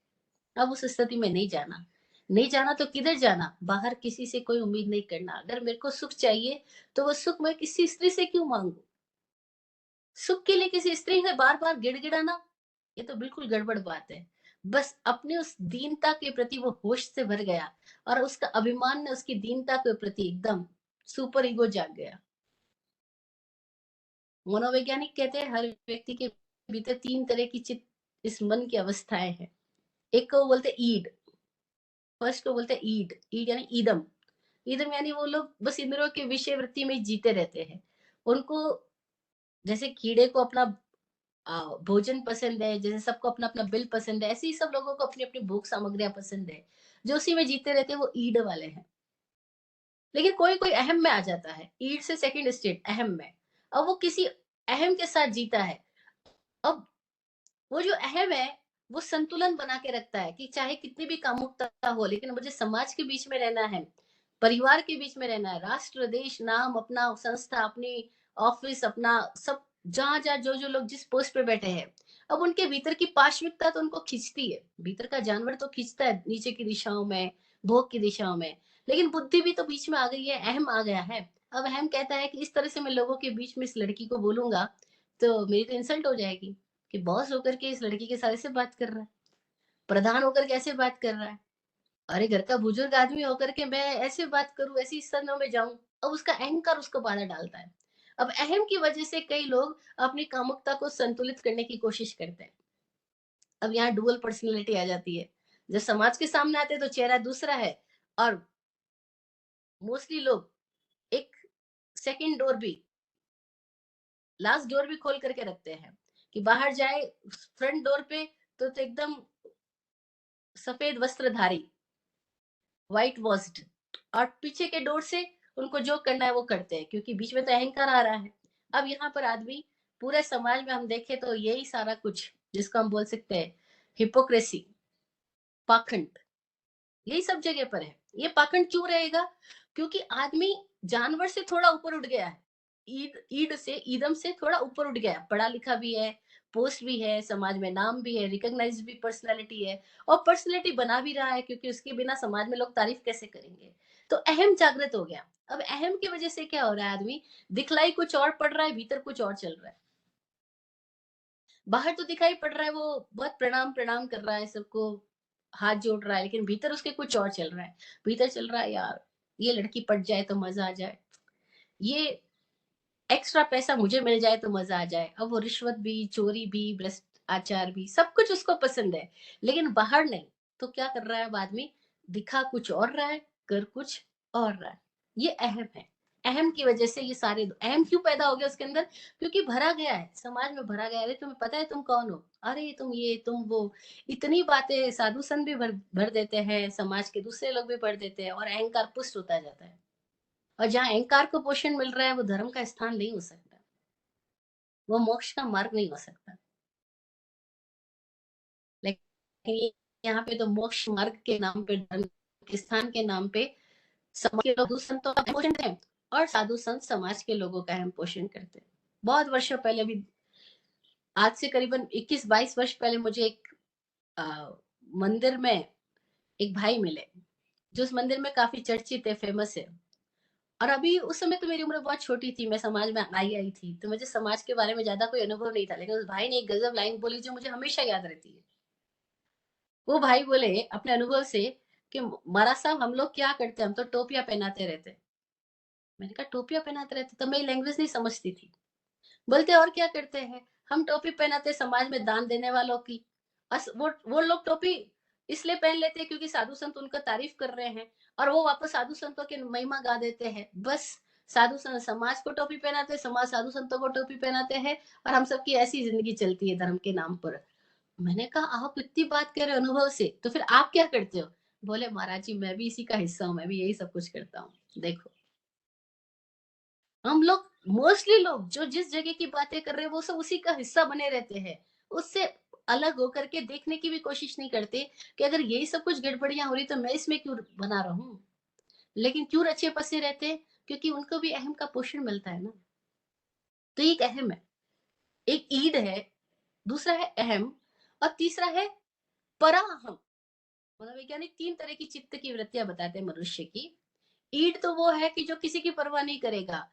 अब उस स्थिति में नहीं जाना। नहीं जाना तो किधर जाना? बाहर किसी से कोई उम्मीद नहीं करना। अगर मेरे को सुख चाहिए, तो वो सुख मैं किसी स्त्री से क्यों मांगू? सुख के लिए किसी स्त्री से बार बार गिड़गिड़ाना, ये तो बिल्कुल गड़बड़ बात है। बस अपने उस दीनता के प्रति वो होश से भर गया, और उसका अभिमान ने उसकी दीनता के प्रति एकदम सुपर ईगो जाग गया। मनोवैज्ञानिक कहते हैं हर व्यक्ति के भीतर तीन तरह की चित्त, इस मन की अवस्थाएं हैं। एक को बोलते ईड, फर्स्ट को बोलते ईड, ईड यानी ईदम। ईदम यानी वो लोग बस इंद्रियों के विषय वृत्ति में जीते रहते हैं। उनको जैसे कीड़े को अपना भोजन पसंद है, जैसे सबको अपना अपना बिल पसंद है, ऐसे ही सब लोगों को अपनी अपनी भोग सामग्रियां पसंद है, जो उसी में जीते रहते हैं, वो ईड वाले हैं। लेकिन कोई कोई अहम में आ जाता है, ईड से सेकंड स्टेट अहम में। अब वो किसी अहम के साथ जीता है। अब वो जो अहम है, वो संतुलन बना के रखता है कि चाहे कितनी भी कामुकता हो, लेकिन मुझे समाज के बीच में रहना है, परिवार के बीच में रहना है, राष्ट्र देश नाम अपना, संस्था अपनी, ऑफिस अपना, सब जहां जहां जो जो लोग जिस पोस्ट पे बैठे हैं, अब उनके भीतर की पाश्विकता तो उनको खींचती है, भीतर का जानवर तो खींचता है नीचे की दिशाओं में, भोग की दिशाओं में। लेकिन बुद्धि भी तो बीच में आ गई है, अहम आ गया है। अब अहम कहता है कि इस तरह से मैं लोगों के बीच में इस लड़की को बोलूंगा, तो मेरी तो इंसल्ट हो जाएगी कि बॉस होकर के इस लड़की के साथ ऐसे बात कर रहा है, प्रधान होकर के ऐसे बात कर रहा है, अरे घर का बुजुर्ग आदमी होकर के मैं ऐसे बात करूं, ऐसी स्तरों में जाऊं। अब उसका अहंकार उसको बाधा डालता है। अब अहम की वजह से कई लोग अपनी कामुकता को संतुलित करने की कोशिश करते हैं। अब यहाँ डुअल पर्सनैलिटी आ जाती है। जब समाज के सामने आते हैं तो चेहरा दूसरा है, और मोस्टली लोग एक सेकंड डोर भी लास्ट डोर भी खोल करके रखते हैं कि बाहर जाए, फ्रंट डोर पे तो एकदम सफेद वस्त्रधारी, व्हाइट वॉस्ड, और पीछे के डोर से उनको जो करना है वो करते हैं, क्योंकि बीच में तो अहंकार आ रहा है। अब यहाँ पर आदमी, पूरे समाज में हम देखें तो यही सारा कुछ जिसको हम बोल सकते हैं हिपोक्रेसी, पाखंड, यही सब जगह पर है। ये पाखंड क्यों रहेगा? क्योंकि आदमी जानवर से थोड़ा ऊपर उठ गया है। ईद ईड से ईदम से थोड़ा ऊपर उठ गया है, पढ़ा लिखा भी है, पोस्ट भी है, समाज में नाम भी है, रिकॉग्नाइज भी पर्सनालिटी है, और पर्सनालिटी बना भी रहा है, क्योंकि उसके बिना समाज में लोग तारीफ कैसे करेंगे। तो अहम जागृत हो गया। अब अहम की वजह से क्या हो रहा है, आदमी दिखलाई कुछ और पड़ रहा है, भीतर कुछ और चल रहा है। बाहर तो दिखाई पड़ रहा है वो बहुत प्रणाम प्रणाम कर रहा है सबको, हाथ जोड़ रहा है, लेकिन भीतर उसके कुछ और चल रहा है। भीतर चल रहा है, यार ये लड़की पट जाए तो मजा आ जाए, ये एक्स्ट्रा पैसा मुझे मिल जाए तो मजा आ जाए। अब वो रिश्वत भी, चोरी भी, भ्रष्टाचार भी, सब कुछ उसको पसंद है, लेकिन बाहर नहीं। तो क्या कर रहा है अब आदमी, दिखा कुछ और रहा है, कर कुछ और रहा है। ये अहम है। अहम की वजह से ये सारे, अहम क्यों पैदा हो गया उसके अंदर? क्योंकि भरा गया है, समाज में भरा गया है। अरे तुम्हें पता है तुम कौन हो, अरे तुम ये तुम वो, इतनी बातें साधु संत भी भर भर देते हैं, समाज के दूसरे लोग भी भर देते हैं, और अहंकार पुष्ट होता जाता है। और जहाँ अहंकार को पोषण मिल रहा है, वो धर्म का स्थान नहीं हो सकता, वो मोक्ष का मार्ग नहीं हो सकता। लेकिन यहाँ पे तो मोक्ष मार्ग के नाम पे, धर्म के स्थान के नाम पे, समाज के लोग साधु संतों का पोषण करते हैं, और साधु संत समाज के लोगों का हम पोषण करते हैं। बहुत वर्षों पहले भी, आज से करीबन 21-22 वर्ष पहले, मुझे एक आ, मंदिर में एक भाई मिले, जो उस मंदिर में काफी चर्चित है, फेमस है। और अभी उस समय तो मेरी उम्र बहुत छोटी थी, मैं समाज में आई आई थी, तो मुझे समाज के बारे में ज्यादा कोई अनुभव नहीं था, लेकिन उस भाई ने एक गजब लाइन बोली जो मुझे हमेशा याद रहती है। वो भाई बोले अपने अनुभव से कि महाराज साहब, हम लोग क्या करते हैं, हम तो टोपियां पहनाते रहते। मैंने कहा टोपियां पहनाते रहते, तो मैं लैंग्वेज नहीं समझती थी। बोलते और क्या करते हैं, हम टोपी पहनाते समाज में दान देने वालों की। वो लोग टोपी इसलिए पहन लेते हैं क्योंकि साधु संत उनका तारीफ कर रहे हैं, और वो वापस साधु संतों की महिमा गा देते हैं, बस। साधु संत समाज को टोपी पहनाते, समाज साधु संतों को टोपी पहनाते हैं, और हम सबकी ऐसी जिंदगी चलती है धर्म के नाम पर। मैंने कहा आप इतनी बात कर रहे हो अनुभव से, तो फिर आप क्या करते हो? बोले महाराज जी, मैं भी इसी का हिस्सा हूँ, मैं भी यही सब कुछ करता हूँ। देखो, हम लोग, मोस्टली लोग जो जिस जगह की बातें कर रहे हैं, वो सब उसी का हिस्सा बने रहते हैं। उससे अलग होकर के देखने की भी कोशिश नहीं करते कि अगर यही सब कुछ गड़बड़ियां हो रही तो मैं इसमें क्यों बना रहूं। लेकिन क्यों रचे बसे रहते? क्योंकि उनको भी अहम का पोषण मिलता है ना। तो एक अहम है, एक ईड है, दूसरा है अहम, और तीसरा है पराहम। मनोवैज्ञानिक 3 तरह की चित्त की वृत्तियां बताते हैं मनुष्य की। ईड तो वो है कि जो किसी की परवाह नहीं करेगा,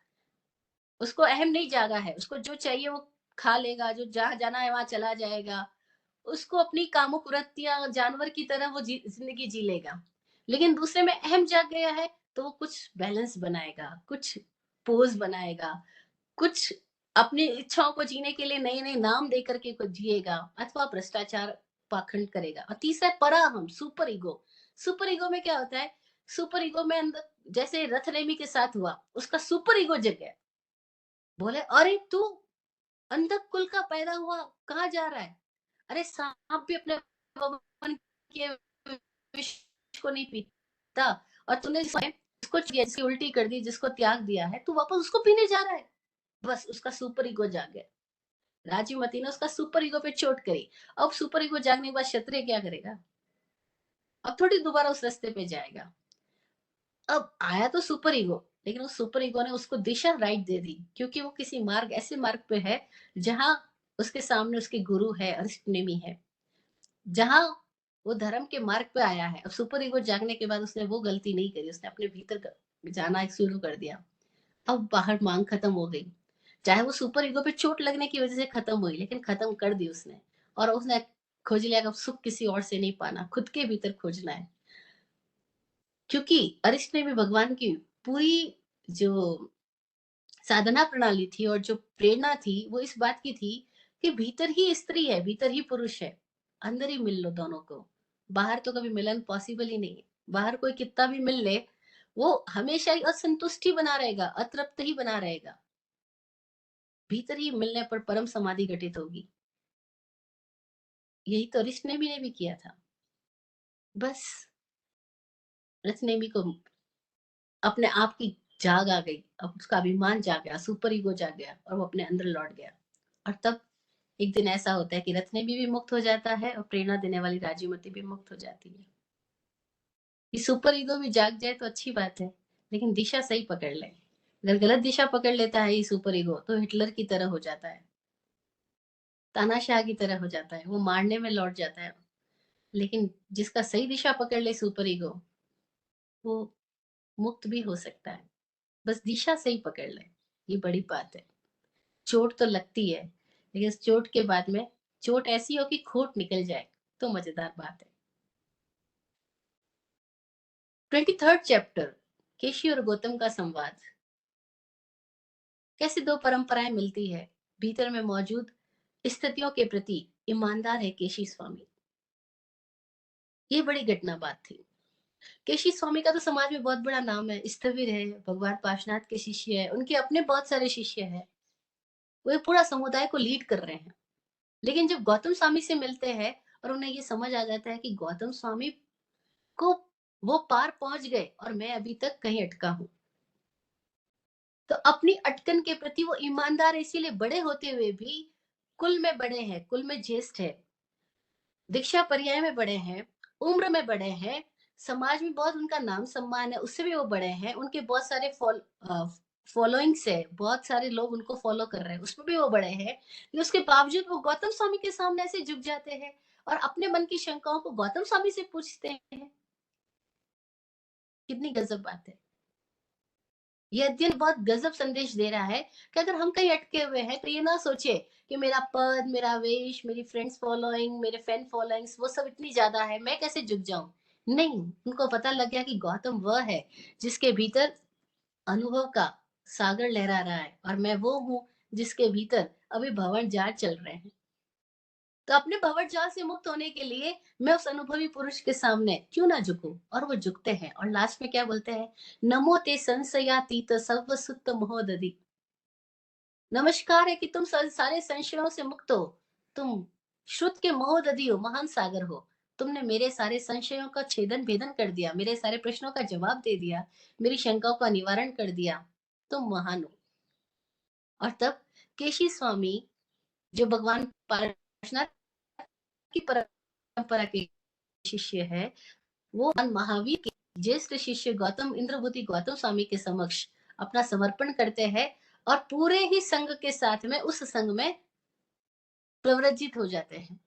उसको अहम नहीं जागा है, उसको जो चाहिए वो खा लेगा, जो जहां जाना है वहां चला जाएगा, उसको अपनी कामुक वृत्तियां जानवर की तरह वो जिंदगी जी लेगा। लेकिन दूसरे में अहम जाग गया है, तो वो कुछ बैलेंस बनाएगा, कुछ पोज बनाएगा, कुछ अपनी इच्छाओं को जीने के लिए नए नए नाम दे करके कुछ जिएगा, अथवा भ्रष्टाचार, पाखंड करेगा। और तीसरा है पराहम, सुपर ईगो। सुपर ईगो में क्या होता है? सुपर ईगो में अंदर, जैसे रथनेमी के साथ हुआ, उसका सुपर ईगो जग गया। बोले अरे तू अंधक कुल का पैदा हुआ, कहाँ जा रहा है? अरे सांप भी अपने भगवान के विष को नहीं पीता, और तूने जिसको जिसकी उल्टी कर दी, जिसको त्याग दिया है, तू वापस उसको पीने जा रहा है। बस उसका सुपर ईगो जाग गया। राजीमती ने उसका सुपर ईगो पे चोट करी। अब सुपर ईगो जागने के बाद क्षत्रिय क्या करेगा? अब थोड़ी दोबारा उस रास्ते पे जाएगा। अब आया तो सुपर ईगो, लेकिन उस सुपर ईगो ने उसको दिशा राइट दे दी, क्योंकि वो किसी मार्ग, ऐसे मार्ग पे है जहां उसके सामने उसके गुरु है, अरिष्टनेमी है, जहां वो धर्म के मार्ग पे आया है। अब सुपर ईगो जागने के बाद उसने वो गलती नहीं करी, उसने अपने भीतर जाना शुरू कर दिया। अब बाहर मांग खत्म हो गई, चाहे वो सुपर ईगो पे चोट लगने की वजह से खत्म हुई, लेकिन खत्म कर दी उसने। और उसने खोज लिया कि अब सुख किसी और से नहीं पाना, खुद के भीतर खोजना है। क्योंकि अरिष्ट ने भी भगवान की पूरी जो साधना प्रणाली थी और जो प्रेरणा थी, वो इस बात की थी कि भीतर ही स्त्री है, भीतर ही पुरुष है, अंदर ही मिल लो दोनों को। बाहर तो कभी मिलन पॉसिबल ही नहीं है। बाहर कोई कितना भी मिल ले, वो हमेशा ही असंतुष्टि बना रहेगा, अतृप्त ही बना रहेगा। भीतर ही मिलने पर परम समाधि घटित होगी। यही तो ऋषि ने भी किया था। बस ऋषि को अपने आप की जाग आ गई, अब उसका अभिमान जाग गया, सुपर ईगो जाग गया और वो अपने अंदर लौट गया। और तब एक दिन ऐसा होता है कि रत्ने भी मुक्त हो जाता है और प्रेरणा देने वाली राजूमती भी मुक्त हो जाती है। ये सुपर ईगो भी जाग जाए तो अच्छी बात है, लेकिन दिशा सही पकड़ ले। अगर गलत दिशा पकड़ लेता है ये सुपर ईगो तो हिटलर की तरह हो जाता है, तानाशाह की तरह हो जाता है, वो मारने में लौट जाता है। लेकिन जिसका सही दिशा पकड़ ले सुपर ईगो, वो मुक्त भी हो सकता है। बस दिशा सही पकड़ ले, ये बड़ी बात है। चोट तो लगती है, लेकिन इस चोट के बाद में चोट ऐसी हो कि खोट निकल जाए तो मजेदार बात है। 23rd चैप्टर, केशी और गौतम का संवाद। कैसे दो परंपराएं मिलती है। भीतर में मौजूद स्थितियों के प्रति ईमानदार है केशी स्वामी। ये बड़ी घटना बात थी। केशी स्वामी का तो समाज में बहुत बड़ा नाम है, स्थविर है, भगवान पार्शनाथ के शिष्य है, उनके अपने बहुत सारे शिष्य हैं, वो एक पूरा समुदाय को लीड कर रहे हैं। लेकिन जब गौतम स्वामी से मिलते हैं और उन्हें ये समझ आ जाता है कि गौतम स्वामी को वो पार पहुंच गए और मैं अभी तक कहीं अटका हूं, तो अपनी अटकन के प्रति वो ईमानदार, इसीलिए बड़े होते हुए भी कुल में बड़े हैं, कुल में ज्येष्ठ है, दीक्षा पर्याय में बड़े हैं, उम्र में बड़े हैं, समाज में बहुत उनका नाम सम्मान है, उससे भी वो बड़े हैं, उनके बहुत सारे फॉलोइंग्स है, बहुत सारे लोग उनको फॉलो कर रहे हैं, उसमें भी वो बड़े हैं, लेकिन उसके बावजूद वो गौतम स्वामी के सामने ऐसे झुक जाते हैं और अपने मन की शंकाओं को गौतम स्वामी से पूछते हैं। कितनी गजब बात है। ये अध्ययन बहुत गजब संदेश दे रहा है कि अगर हम कहीं अटके हुए हैं तो ये ना सोचे कि मेरा पद, मेरा वेश, मेरी फ्रेंड्स फॉलोइंग, मेरे फैन फॉलोइंग्स वो सब इतनी ज्यादा है, मैं कैसे झुक जाऊं। नहीं, उनको पता लग गया कि गौतम वह है जिसके भीतर अनुभव का सागर लहरा रहा है और मैं वो हूँ जिसके भीतर अभी भंवर जाल चल रहे हैं। तो अपने भंवर जाल से मुक्त होने के लिए मैं उस अनुभवी पुरुष के सामने क्यों ना झुकूं, और वो झुकते हैं और लास्ट में क्या बोलते हैं, नमो ते संशयातीत सर्व सुत महोदधि। नमस्कार है कि तुम सारे संशयों से मुक्त हो, तुम श्रुत के महोदधि हो, महान सागर हो। तुमने मेरे सारे संशयों का छेदन भेदन कर दिया, मेरे सारे प्रश्नों का जवाब दे दिया, मेरी शंकाओं का निवारण कर दिया, तुम महान हो। और तब केशी स्वामी, जो भगवान पार्शनाथ की परंपरा के शिष्य है, वो महावीर के ज्येष्ठ शिष्य गौतम इंद्रभूति गौतम स्वामी के समक्ष अपना समर्पण करते हैं और पूरे ही संघ के साथ में उस संघ में प्रव्रजित हो जाते हैं।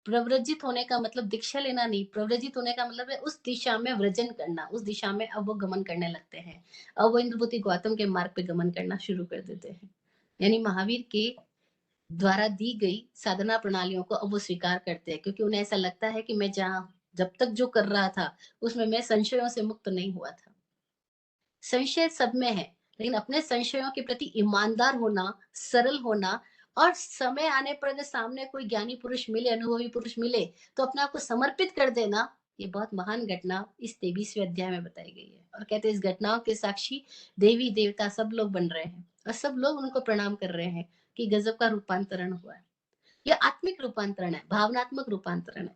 प्रव्रजित होने का मतलब दीक्षा लेना नहीं, प्रव्रजित होने का मतलब है उस दिशा में व्रजन करना, उस दिशा में अब वो गमन करने लगते हैं। अब वो इंद्रभूति गौतम के मार्ग पे गमन करना शुरू कर देते हैं, यानी महावीर के द्वारा दी गई साधना प्रणालियों को अब वो स्वीकार करते हैं, क्योंकि उन्हें ऐसा लगता है कि मैं जहाँ जब तक जो कर रहा था उसमें मैं संशयों से मुक्त नहीं हुआ था। संशय सब में है, लेकिन अपने संशयों के प्रति ईमानदार होना, सरल होना, और समय आने पर अगर सामने कोई ज्ञानी पुरुष मिले, अनुभवी पुरुष मिले, तो अपने आप को समर्पित कर देना, ये बहुत महान घटना इस 23वें अध्याय में बताई गई है। और कहते हैं इस घटनाओं के साक्षी देवी देवता सब लोग बन रहे हैं और सब लोग उनको प्रणाम कर रहे हैं कि गजब का रूपांतरण हुआ है। यह आत्मिक रूपांतरण है, भावनात्मक रूपांतरण है,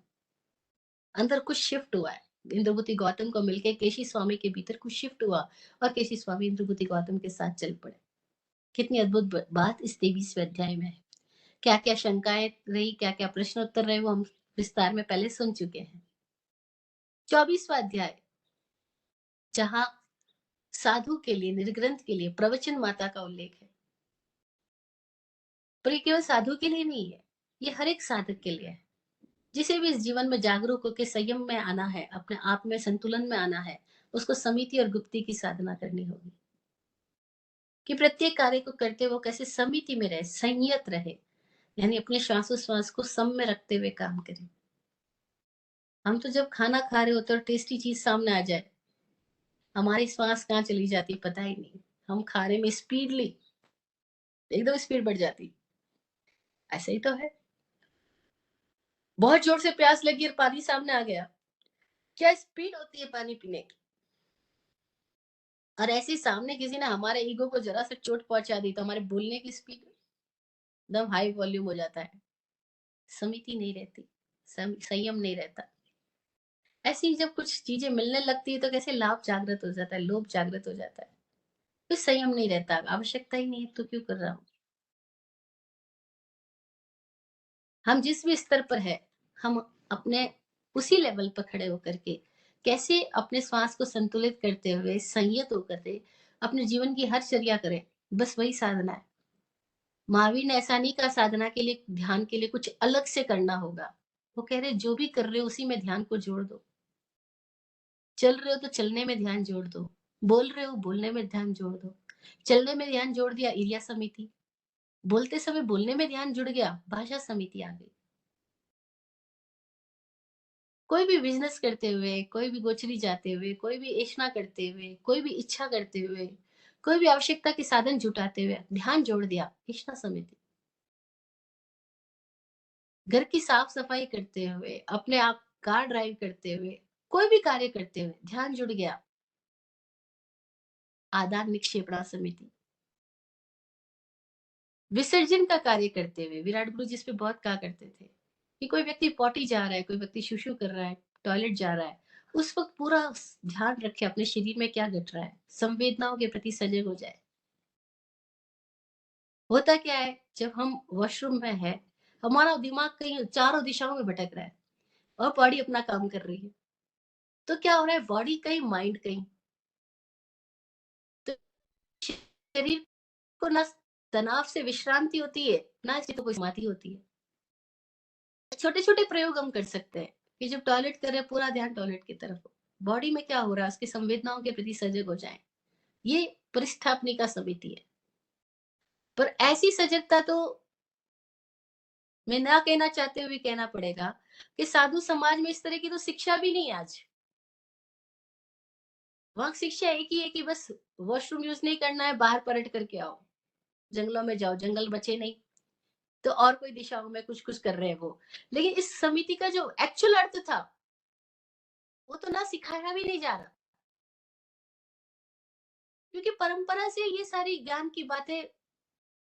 अंदर कुछ शिफ्ट हुआ है। इंद्रभूति गौतम को मिलके केशी स्वामी के भीतर कुछ शिफ्ट हुआ और केशी स्वामी इंद्रभूति गौतम के साथ चल पड़े। कितनी अद्भुत बात इस 23वें अध्याय में है। क्या क्या शंकाएं रही, क्या क्या प्रश्न उत्तर रहे, वो हम विस्तार में पहले सुन चुके हैं। 24वां अध्याय, जहां साधु के लिए, निर्ग्रंथ के लिए प्रवचन माता का उल्लेख है, पर ये केवल साधु के लिए नहीं है, ये हर एक साधक के लिए है। जिसे भी इस जीवन में जागरूक होकर संयम में आना है, अपने आप में संतुलन में आना है, उसको समिति और गुप्ति की साधना करनी होगी कि प्रत्येक कार्य को करते वो कैसे समिति में रहे, संयत रहे, यानी अपने श्वासोश्वास को सम में रखते हुए काम करें। हम तो जब खाना खा रहे होते और टेस्टी चीज सामने आ जाए, हमारी श्वास कहाँ चली जाती पता ही नहीं, हम खाने में स्पीडली एकदम स्पीड बढ़ जाती। ऐसा ही तो है, बहुत जोर से प्यास लगी और पानी सामने आ गया, क्या स्पीड होती है पानी पीने की। और ऐसे ही सामने किसी ने हमारे ईगो को जरा सा चोट पहुंचा दी तो हमारे बोलने की स्पीड एकदम हाई वॉल्यूम हो जाता है। समिति नहीं रहती, संयम नहीं रहता। ऐसे ही जब कुछ चीजें मिलने लगती है तो कैसे लाभ जागृत हो जाता है, लोभ जागृत हो जाता है। कोई संयम नहीं रहता, आवश्यकता ही नहीं है तो क्यों कर रहा हूँ। हम जिस भी स्तर पर है, हम अपने उसी लेवल पर खड़े होकर के कैसे अपने श्वास को संतुलित करते हुए संयत होकर के अपने जीवन की हर चर्या करें, बस वही साधना है। महावीर ने ऐसा नहीं कहा साधना के लिए, ध्यान के लिए कुछ अलग से करना होगा। वो कह रहे जो भी कर रहे हो उसी में ध्यान को जोड़ दो। चल रहे हो तो चलने में ध्यान जोड़ दो, बोल रहे हो बोलने में ध्यान जोड़ दो। चलने में ध्यान जोड़ दिया, ईर्ष्या समिति। बोलते समय बोलने में ध्यान जुड़ गया, भाषा समिति आ गई। कोई भी बिजनेस करते हुए, कोई भी गोचरी जाते हुए, कोई भी ऐषणा करते हुए, कोई भी इच्छा करते हुए, कोई भी आवश्यकता के साधन जुटाते हुए ध्यान जोड़ दिया, ऐषणा समिति। घर की साफ सफाई करते हुए, अपने आप कार ड्राइव करते हुए, कोई भी कार्य करते हुए ध्यान जुड़ गया, आदान निक्षेपणा समिति। विसर्जन का कार्य करते हुए विराट गुरु जिस पे बहुत कहा करते थे कि कोई व्यक्ति पॉटी जा रहा है, कोई व्यक्ति शुशु कर रहा है, टॉयलेट जा रहा है, उस वक्त पूरा ध्यान रखे अपने शरीर में क्या घट रहा है, संवेदनाओं के प्रति सजग हो जाए। होता क्या है जब हम वॉशरूम में है, हमारा दिमाग कहीं चारों दिशाओं में भटक रहा है और बॉडी अपना काम कर रही है। तो क्या हो रहा है, बॉडी कहीं माइंड कहीं। तो शरीर को ना तनाव से विश्रांति होती है, ना इसकी तो कोई समाधि होती है। छोटे छोटे प्रयोग हम कर सकते हैं कि जब टॉयलेट कर रहे हैं पूरा ध्यान टॉयलेट की तरफ हो, बॉडी में क्या हो रहा है उसकी संवेदनाओं के प्रति सजग हो जाए। ये परिस्थापनिका समिति है। पर ऐसी सजगता तो मैं ना कहना चाहते हुए कहना पड़ेगा कि साधु समाज में इस तरह की तो शिक्षा भी नहीं है आज। वहां शिक्षा एक ही है कि बस वॉशरूम यूज नहीं करना है, बाहर पलट करके आओ, जंगलों में जाओ, जंगल बचे नहीं तो और कोई दिशाओं में कुछ कुछ कर रहे हैं वो। लेकिन इस समिति का जो एक्चुअल अर्थ था वो तो ना सिखाया भी नहीं जा रहा, क्योंकि परंपरा से ये सारी ज्ञान की बातें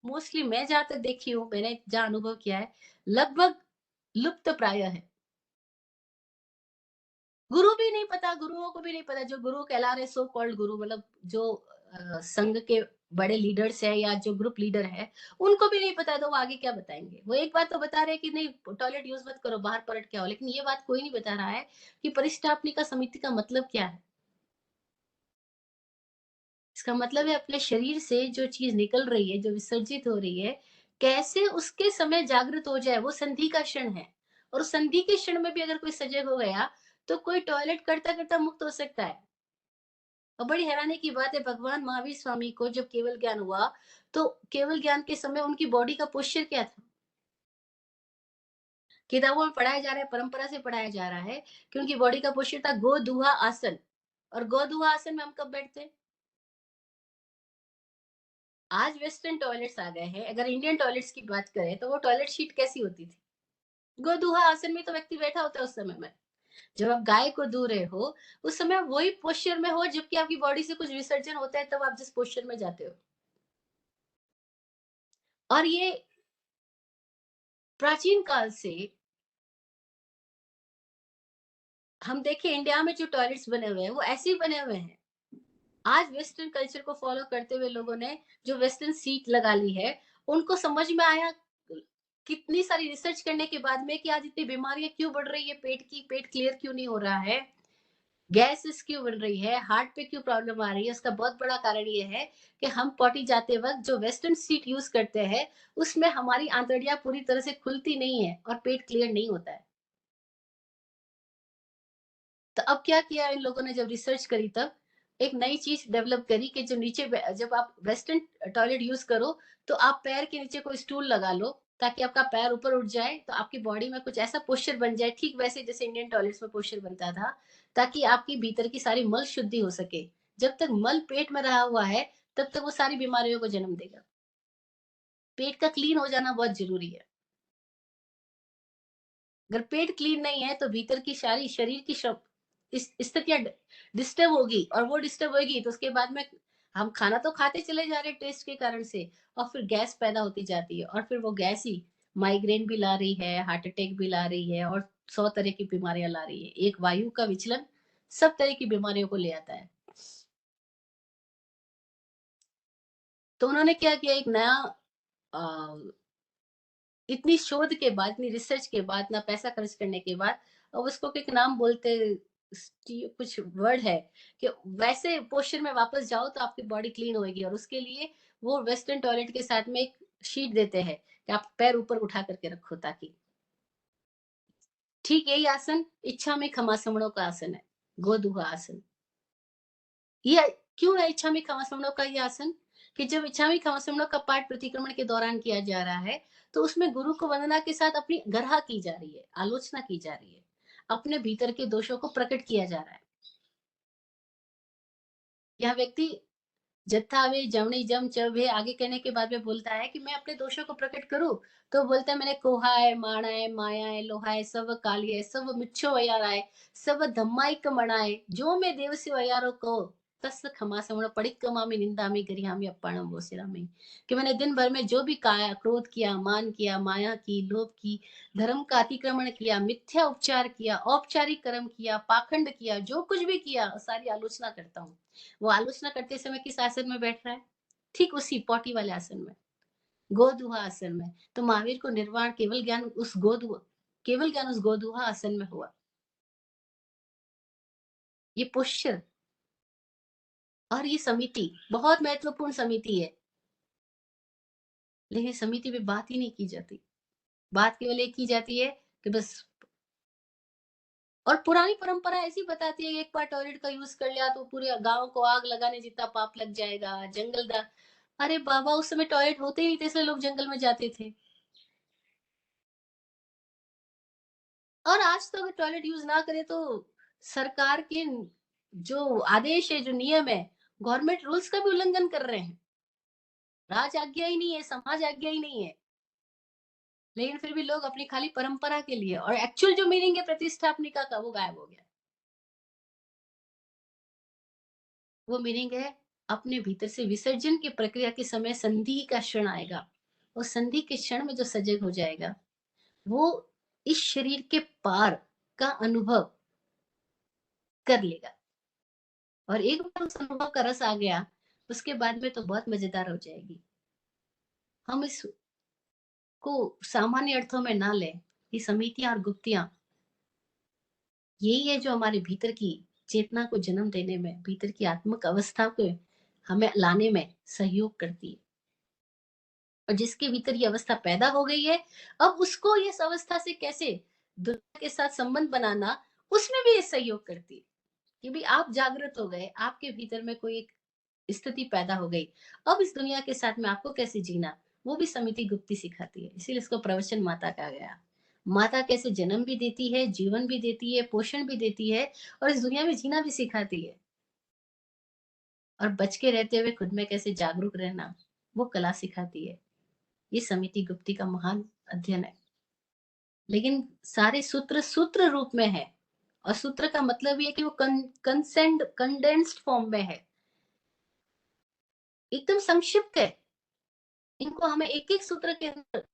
मोस्टली मैं जहां तक देखी हूँ, मैंने जहां अनुभव किया है, लगभग लुप्त प्राय है। गुरु भी नहीं पता, गुरुओं को भी नहीं पता, जो गुरु कहला रहे सो कॉल्ड गुरु, मतलब जो संघ के बड़े लीडर्स है या जो ग्रुप लीडर है, उनको भी नहीं पता तो वो आगे क्या बताएंगे। वो एक बात तो बता रहे हैं कि नहीं टॉयलेट यूज मत करो, बाहर पलट के आओ, लेकिन ये बात कोई नहीं बता रहा है कि परिष्टापनिका समिति का मतलब क्या है। इसका मतलब है अपने शरीर से जो चीज निकल रही है, जो विसर्जित हो रही है, कैसे उसके समय जागृत हो जाए, वो संधि का क्षण है। और उस संधि के क्षण में भी अगर कोई सजग हो गया तो कोई टॉयलेट करता करता मुक्त हो सकता है। और बड़ी हैरानी की बात है, भगवान महावीर स्वामी को जब केवल ज्ञान हुआ तो केवल ज्ञान के समय उनकी बॉडी का पोस्चर क्या था। किताबों में पढ़ाया जा रहा है, परंपरा से पढ़ाया जा रहा है कि उनकी बॉडी का पोस्चर था गोदुहा आसन। और गोदुहा आसन में हम कब बैठते हैं? आज वेस्टर्न टॉयलेट्स आ गए हैं, अगर इंडियन टॉयलेट्स की बात करें तो वो टॉयलेट शीट कैसी होती थी? गोदुहा आसन में तो व्यक्ति बैठा होता है उस समय में। जब आप गाय को दू रहे हो उस समय वही पोस्चर में हो, जबकि आपकी बॉडी से कुछ विसर्जन होता है तब आप जिस पोस्चर में जाते हो। और ये प्राचीन काल से हम देखें, इंडिया में जो टॉयलेट्स बने हुए हैं वो ऐसे ही बने हुए हैं। आज वेस्टर्न कल्चर को फॉलो करते हुए लोगों ने जो वेस्टर्न सीट लगा ली है, उनको समझ में आया कितनी सारी रिसर्च करने के बाद में कि आज इतनी बीमारियां क्यों बढ़ रही है, पेट की, पेट क्लियर क्यों नहीं हो रहा है, गैसेस क्यों बन रही है, हार्ट पे क्यों प्रॉब्लम आ रही है। उसका बहुत बड़ा कारण ये है कि हम पॉटी जाते वक्त जो वेस्टर्न सीट यूज करते हैं उसमें हमारी आंतड़ियां पूरी तरह से खुलती नहीं है और पेट क्लियर नहीं होता है। तो अब क्या किया इन लोगों ने, जब रिसर्च करी तब एक नई चीज डेवलप करी कि जो नीचे जब आप वेस्टर्न टॉयलेट यूज करो तो आप पैर के नीचे कोई स्टूल लगा लो ताकि आपका पैर ऊपर उठ जाए, तो आपकी बॉडी में कुछ ऐसा पोस्चर बन जाए ठीक वैसे जैसे इंडियन टॉयलेट्स में पोस्चर बनता था, ताकि आपकी भीतर की सारी मल शुद्धि हो सके। जब तक मल पेट में रहा हुआ है तब तक वो सारी बीमारियों को जन्म देगा। पेट का क्लीन हो जाना बहुत जरूरी है। अगर पेट क्लीन नहीं है तो भीतर की सारी शरीर की स्थितियां डिस्टर्ब होगी, और वो डिस्टर्ब होगी तो उसके बाद में हम खाना तो खाते चले जा रहे हैं टेस्ट के कारण से, और फिर गैस पैदा होती जाती है, और फिर वो गैस ही माइग्रेन भी ला रही है, हार्ट अटैक भी ला रही है, और 100 तरह की बीमारियां ला रही है। एक वायु का विचलन सब तरह की बीमारियों को ले आता है। तो उन्होंने क्या किया, एक नया इतनी शोध के बाद, इतनी रिसर्च के बाद, ना पैसा खर्च करने के बाद, अब उसको एक नाम बोलते, कुछ वर्ड है कि वैसे पोस्चर में वापस जाओ तो आपकी बॉडी क्लीन होगी, और उसके लिए वो वेस्टर्न टॉयलेट के साथ में एक शीट देते हैं कि आप पैर ऊपर उठा करके रखो, ताकि ठीक यही आसन इच्छा में खमासमणों का आसन है, गोदुहा आसन। ये क्यों है इच्छा में खमासमणों का ये आसन? कि जब इच्छा में खमासमणों का पाठ प्रतिक्रमण के दौरान किया जा रहा है, तो उसमें गुरु को वंदना के साथ अपनी गरहा की जा रही है, आलोचना की जा रही है, अपने भीतर के दोषों को प्रकट किया जा रहा है। यह व्यक्ति जत्था वे जमनी जम चवे आगे कहने के बाद में बोलता है कि मैं अपने दोषों को प्रकट करूं, तो बोलता है मैंने कोहा है, माणा है, माया है, लोहा है, सब काली है, सब मिच्छो वयारा है, सब धम्माइक मणाए, जो मैं देव से वयारो को तस् खमा समण पड़िक कमामी निंदा में गरियामी अप्पाणम बोसेरा में, कि मैंने दिन भर में जो भी काया क्रोध किया, मान किया, माया की, लोभ की, धर्म का अतिक्रमण किया, मिथ्या उपचार किया, औपचारिक कर्म किया, पाखंड किया, जो कुछ भी किया, सारी आलोचना करता हूँ। वो आलोचना करते समय किस आसन में बैठ रहा है? ठीक उसी पॉटी वाले आसन में, गोदुहा आसन में। तो महावीर को निर्वाण केवल ज्ञान उस गोदुहा आसन में हुआ। ये पोस्चर और ये समिति बहुत महत्वपूर्ण समिति है, लेकिन समिति में बात ही नहीं की जाती। बात केवल एक की जाती है कि बस, और पुरानी परंपरा ऐसी बताती है कि एक बार टॉयलेट का यूज कर लिया तो पूरे गांव को आग लगाने जितना पाप लग जाएगा, जंगल दा। अरे बाबा, उस समय टॉयलेट होते ही नहीं थे, इसलिए लोग जंगल में जाते थे। और आज तो अगर टॉयलेट यूज ना करे तो सरकार के जो आदेश है, जो नियम है, गवर्नमेंट रूल्स का भी उल्लंघन कर रहे हैं। राज आज्ञा ही नहीं है, समाज आज्ञा ही नहीं है, लेकिन फिर भी लोग अपनी खाली परंपरा के लिए, और एक्चुअल जो मीनिंग है प्रतिष्ठापनिका का, वो गायब हो गया। वो मीनिंग है अपने भीतर से विसर्जन की प्रक्रिया के समय संधि का क्षण आएगा, और संधि के क्षण में जो सजग हो जाएगा, वो इस शरीर के पार का अनुभव कर लेगा। और एक बार उस अनुभव का रस आ गया, उसके बाद में तो बहुत मजेदार हो जाएगी। हम इसको सामान्य अर्थों में ना लें। ये समितियां और गुप्तियां यही है जो हमारे भीतर की चेतना को जन्म देने में, भीतर की आत्मिक अवस्था को हमें लाने में सहयोग करती है। और जिसके भीतर ये अवस्था पैदा हो गई है, अब उसको इस अवस्था से कैसे दुनिया के साथ संबंध बनाना, उसमें भी ये सहयोग करती है। कि भी आप जागृत हो गए, आपके भीतर में कोई एक स्थिति पैदा हो गई, अब इस दुनिया के साथ में आपको कैसे जीना, वो भी समिति गुप्ती सिखाती है। इसीलिए इसको प्रवचन माता कहा गया। माता कैसे जन्म भी देती है, जीवन भी देती है, पोषण भी देती है, और इस दुनिया में जीना भी सिखाती है। और बच के रहते हुए खुद में कैसे जागरूक रहना, वो कला सिखाती है। ये समिति गुप्ती का महान अध्ययन है। लेकिन सारे सूत्र सूत्र रूप में है, और सूत्र का मतलब ये कि वो कंडेंस्ड फॉर्म में है, एकदम संक्षिप्त है। इनको हमें एक एक सूत्र के अंदर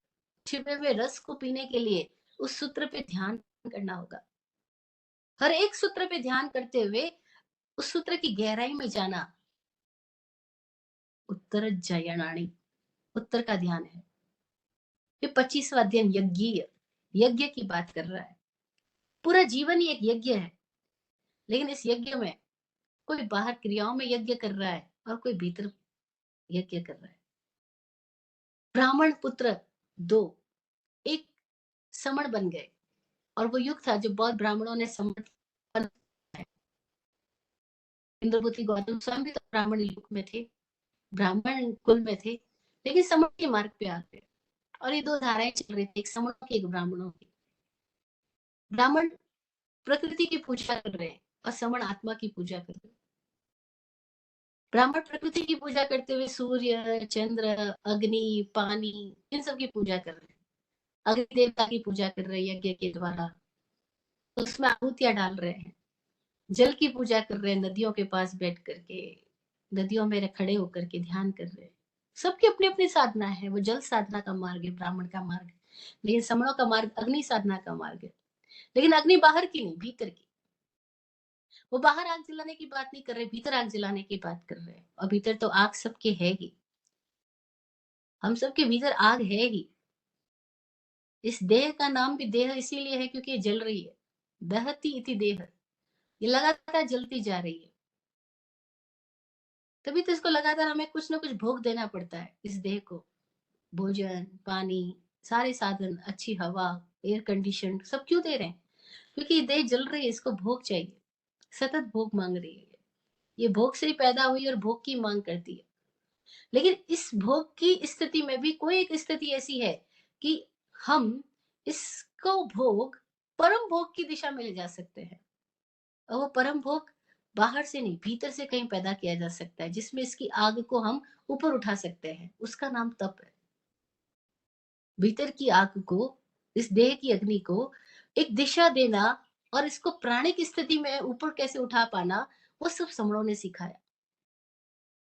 छिपे हुए रस को पीने के लिए उस सूत्र पे ध्यान करना होगा। हर एक सूत्र पे ध्यान करते हुए उस सूत्र की गहराई में जाना। उत्तर जयनाणी, उत्तर का ध्यान है। ये 25वां अध्ययन यज्ञ, यज्ञ की बात कर रहा है। पूरा जीवन ही एक यज्ञ है, लेकिन इस यज्ञ में कोई बाहर क्रियाओं में यज्ञ कर रहा है, और कोई भीतर यज्ञ कर रहा है। ब्राह्मण पुत्र दो एक समण बन गए, और वो युग था जो बौद्ध ब्राह्मणों ने समण, इंद्रपुत्री गौतम स्वयं भी तो ब्राह्मण युग में थे, ब्राह्मण कुल में थे, लेकिन समण के मार्ग पे आ गए। और ये दो धाराएं चल रही थी, एक समण की, एक ब्राह्मणों की। ब्राह्मण प्रकृति की पूजा कर रहे हैं, और समण आत्मा की पूजा कर रहे हैं। ब्राह्मण प्रकृति की पूजा करते हुए सूर्य, चंद्र, अग्नि, पानी, इन सब की पूजा कर रहे हैं। अग्नि देवता की पूजा कर रहे हैं यज्ञ के द्वारा, तो उसमें आहुतियां डाल रहे हैं। जल की पूजा कर रहे हैं, नदियों के पास बैठ करके, नदियों में खड़े होकर के ध्यान कर रहे हैं। सबकी अपनी अपनी साधना है, वो जल साधना का मार्ग है, ब्राह्मण का मार्ग है। लेकिन समणों का मार्ग अग्नि साधना का मार्ग है। लेकिन अग्नि बाहर की नहीं, भीतर की। वो बाहर आग जलाने की बात नहीं कर रहे, भीतर आग जलाने की बात कर रहे हैं। और भीतर तो आग सबके है ही, हम सबके भीतर आग है ही। इस देह का नाम भी देह इसीलिए है क्योंकि ये जल रही है। दहती इति देह, ये लगातार जलती जा रही है। तभी तो इसको लगातार हमें कुछ ना कुछ भोग देना पड़ता है इस देह को। भोजन, पानी, सारे साधन, अच्छी हवा, एयर कंडीशन सब क्यों दे रहे हैं? क्योंकि ये देह जल रही है, इसको भोग चाहिए। सतत भोग मांग रही है। ये भोग से ही पैदा हुई और भोग की मांग करती है। लेकिन इस भोग की स्थिति में भी कोई एक स्थिति ऐसी है कि हम इसको भोग परम भोग की दिशा में ले जा सकते हैं। और वो परम भोग बाहर से नहीं, भीतर से कहीं पैदा किया जा सकता है, जिसमें इसकी आग को हम ऊपर उठा सकते हैं। उसका नाम तप है। भीतर की आग को, इस देह की अग्नि को एक दिशा देना और इसको प्राणिक स्थिति में ऊपर कैसे उठा पाना, वो सब समणों ने सिखाया।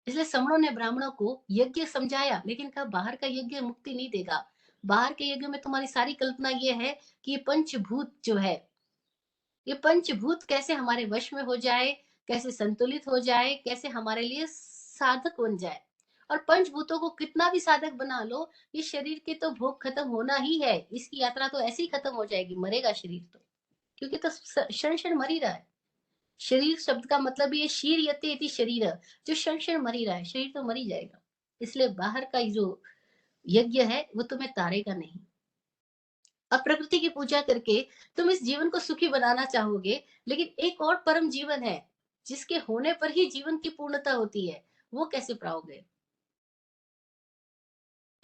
इसलिए समणों ने ब्राह्मणों को यज्ञ समझाया, लेकिन कहा बाहर का यज्ञ मुक्ति नहीं देगा। बाहर के यज्ञ में तुम्हारी सारी कल्पना ये है कि ये पंचभूत जो है, ये पंचभूत कैसे हमारे वश में हो जाए, कैसे संतुलित हो जाए, कैसे हमारे लिए साधक बन जाए। और पंचभूतों को कितना भी साधक बना लो, ये शरीर के तो भोग खत्म होना ही है। इसकी यात्रा तो ऐसे ही खत्म हो जाएगी, मरेगा शरीर तो। क्योंकि तो क्षण क्षण मर ही रहा है। शरीर शब्द का मतलब ये शीर यते इति शरीर, जो क्षण क्षण मर ही रहा है, शरीर तो मर ही जाएगा। इसलिए बाहर का जो यज्ञ है वो तुम्हें तारेगा नहीं। और प्रकृति की पूजा करके तुम इस जीवन को सुखी बनाना चाहोगे, लेकिन एक और परम जीवन है जिसके होने पर ही जीवन की पूर्णता होती है। वो कैसे पाओगे?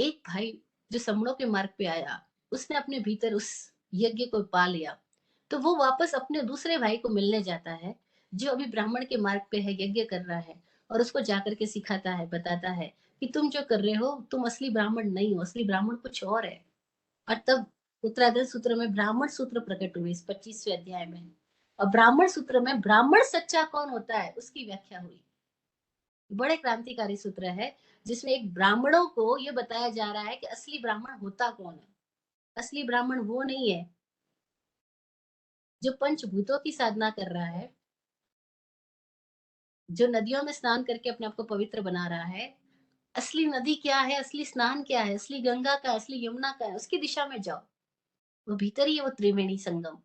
एक भाई जो समणों के मार्ग पे आया, उसने अपने भीतर उस यज्ञ को पा लिया, तो वो वापस अपने दूसरे भाई को मिलने जाता है, जो अभी ब्राह्मण के मार्ग पे है, यज्ञ कर रहा है। और उसको जाकर के सिखाता है, बताता है कि तुम जो कर रहे हो, तुम असली ब्राह्मण नहीं हो, असली ब्राह्मण कुछ और है। और तब उत्तराधर सूत्र में ब्राह्मण सूत्र प्रकट हुए, इस 25वें अध्याय में। और ब्राह्मण सूत्र में ब्राह्मण सच्चा कौन होता है उसकी व्याख्या हुई। बड़े क्रांतिकारी सूत्र है, जिसमें एक ब्राह्मणों को यह बताया जा रहा है कि असली ब्राह्मण होता कौन है। असली ब्राह्मण वो नहीं है जो पंचभूतों की साधना कर रहा है, जो नदियों में स्नान करके अपने आप को पवित्र बना रहा है। असली नदी क्या है, असली स्नान क्या है, असली गंगा का, असली यमुना का है, उसकी दिशा में जाओ। वो भीतर ही है, वो त्रिवेणी संगम।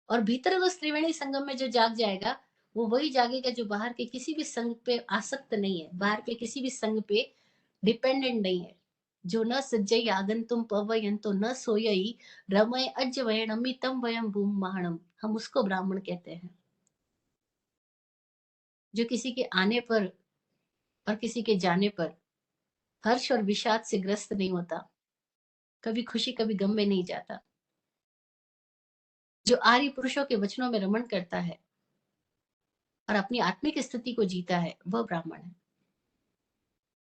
और भीतर उस त्रिवेणी संगम में जो जाग जाएगा, वो वही जागेगा जो बाहर के किसी भी संग पे आसक्त नहीं है, बाहर के किसी भी संग पे डिपेंडेंट नहीं है। जो न सज्जई आगंतुम पवयंतो न सोयई रमय अज्जवयनमि तम वयम भूम महणम, हम उसको ब्राह्मण कहते हैं। जो किसी के आने पर और किसी के जाने पर हर्ष और विषाद से ग्रस्त नहीं होता, कभी खुशी कभी गम में नहीं जाता। जो आर्य पुरुषों के वचनों में रमण करता है और अपनी आत्मिक स्थिति को जीता है, वह ब्राह्मण है।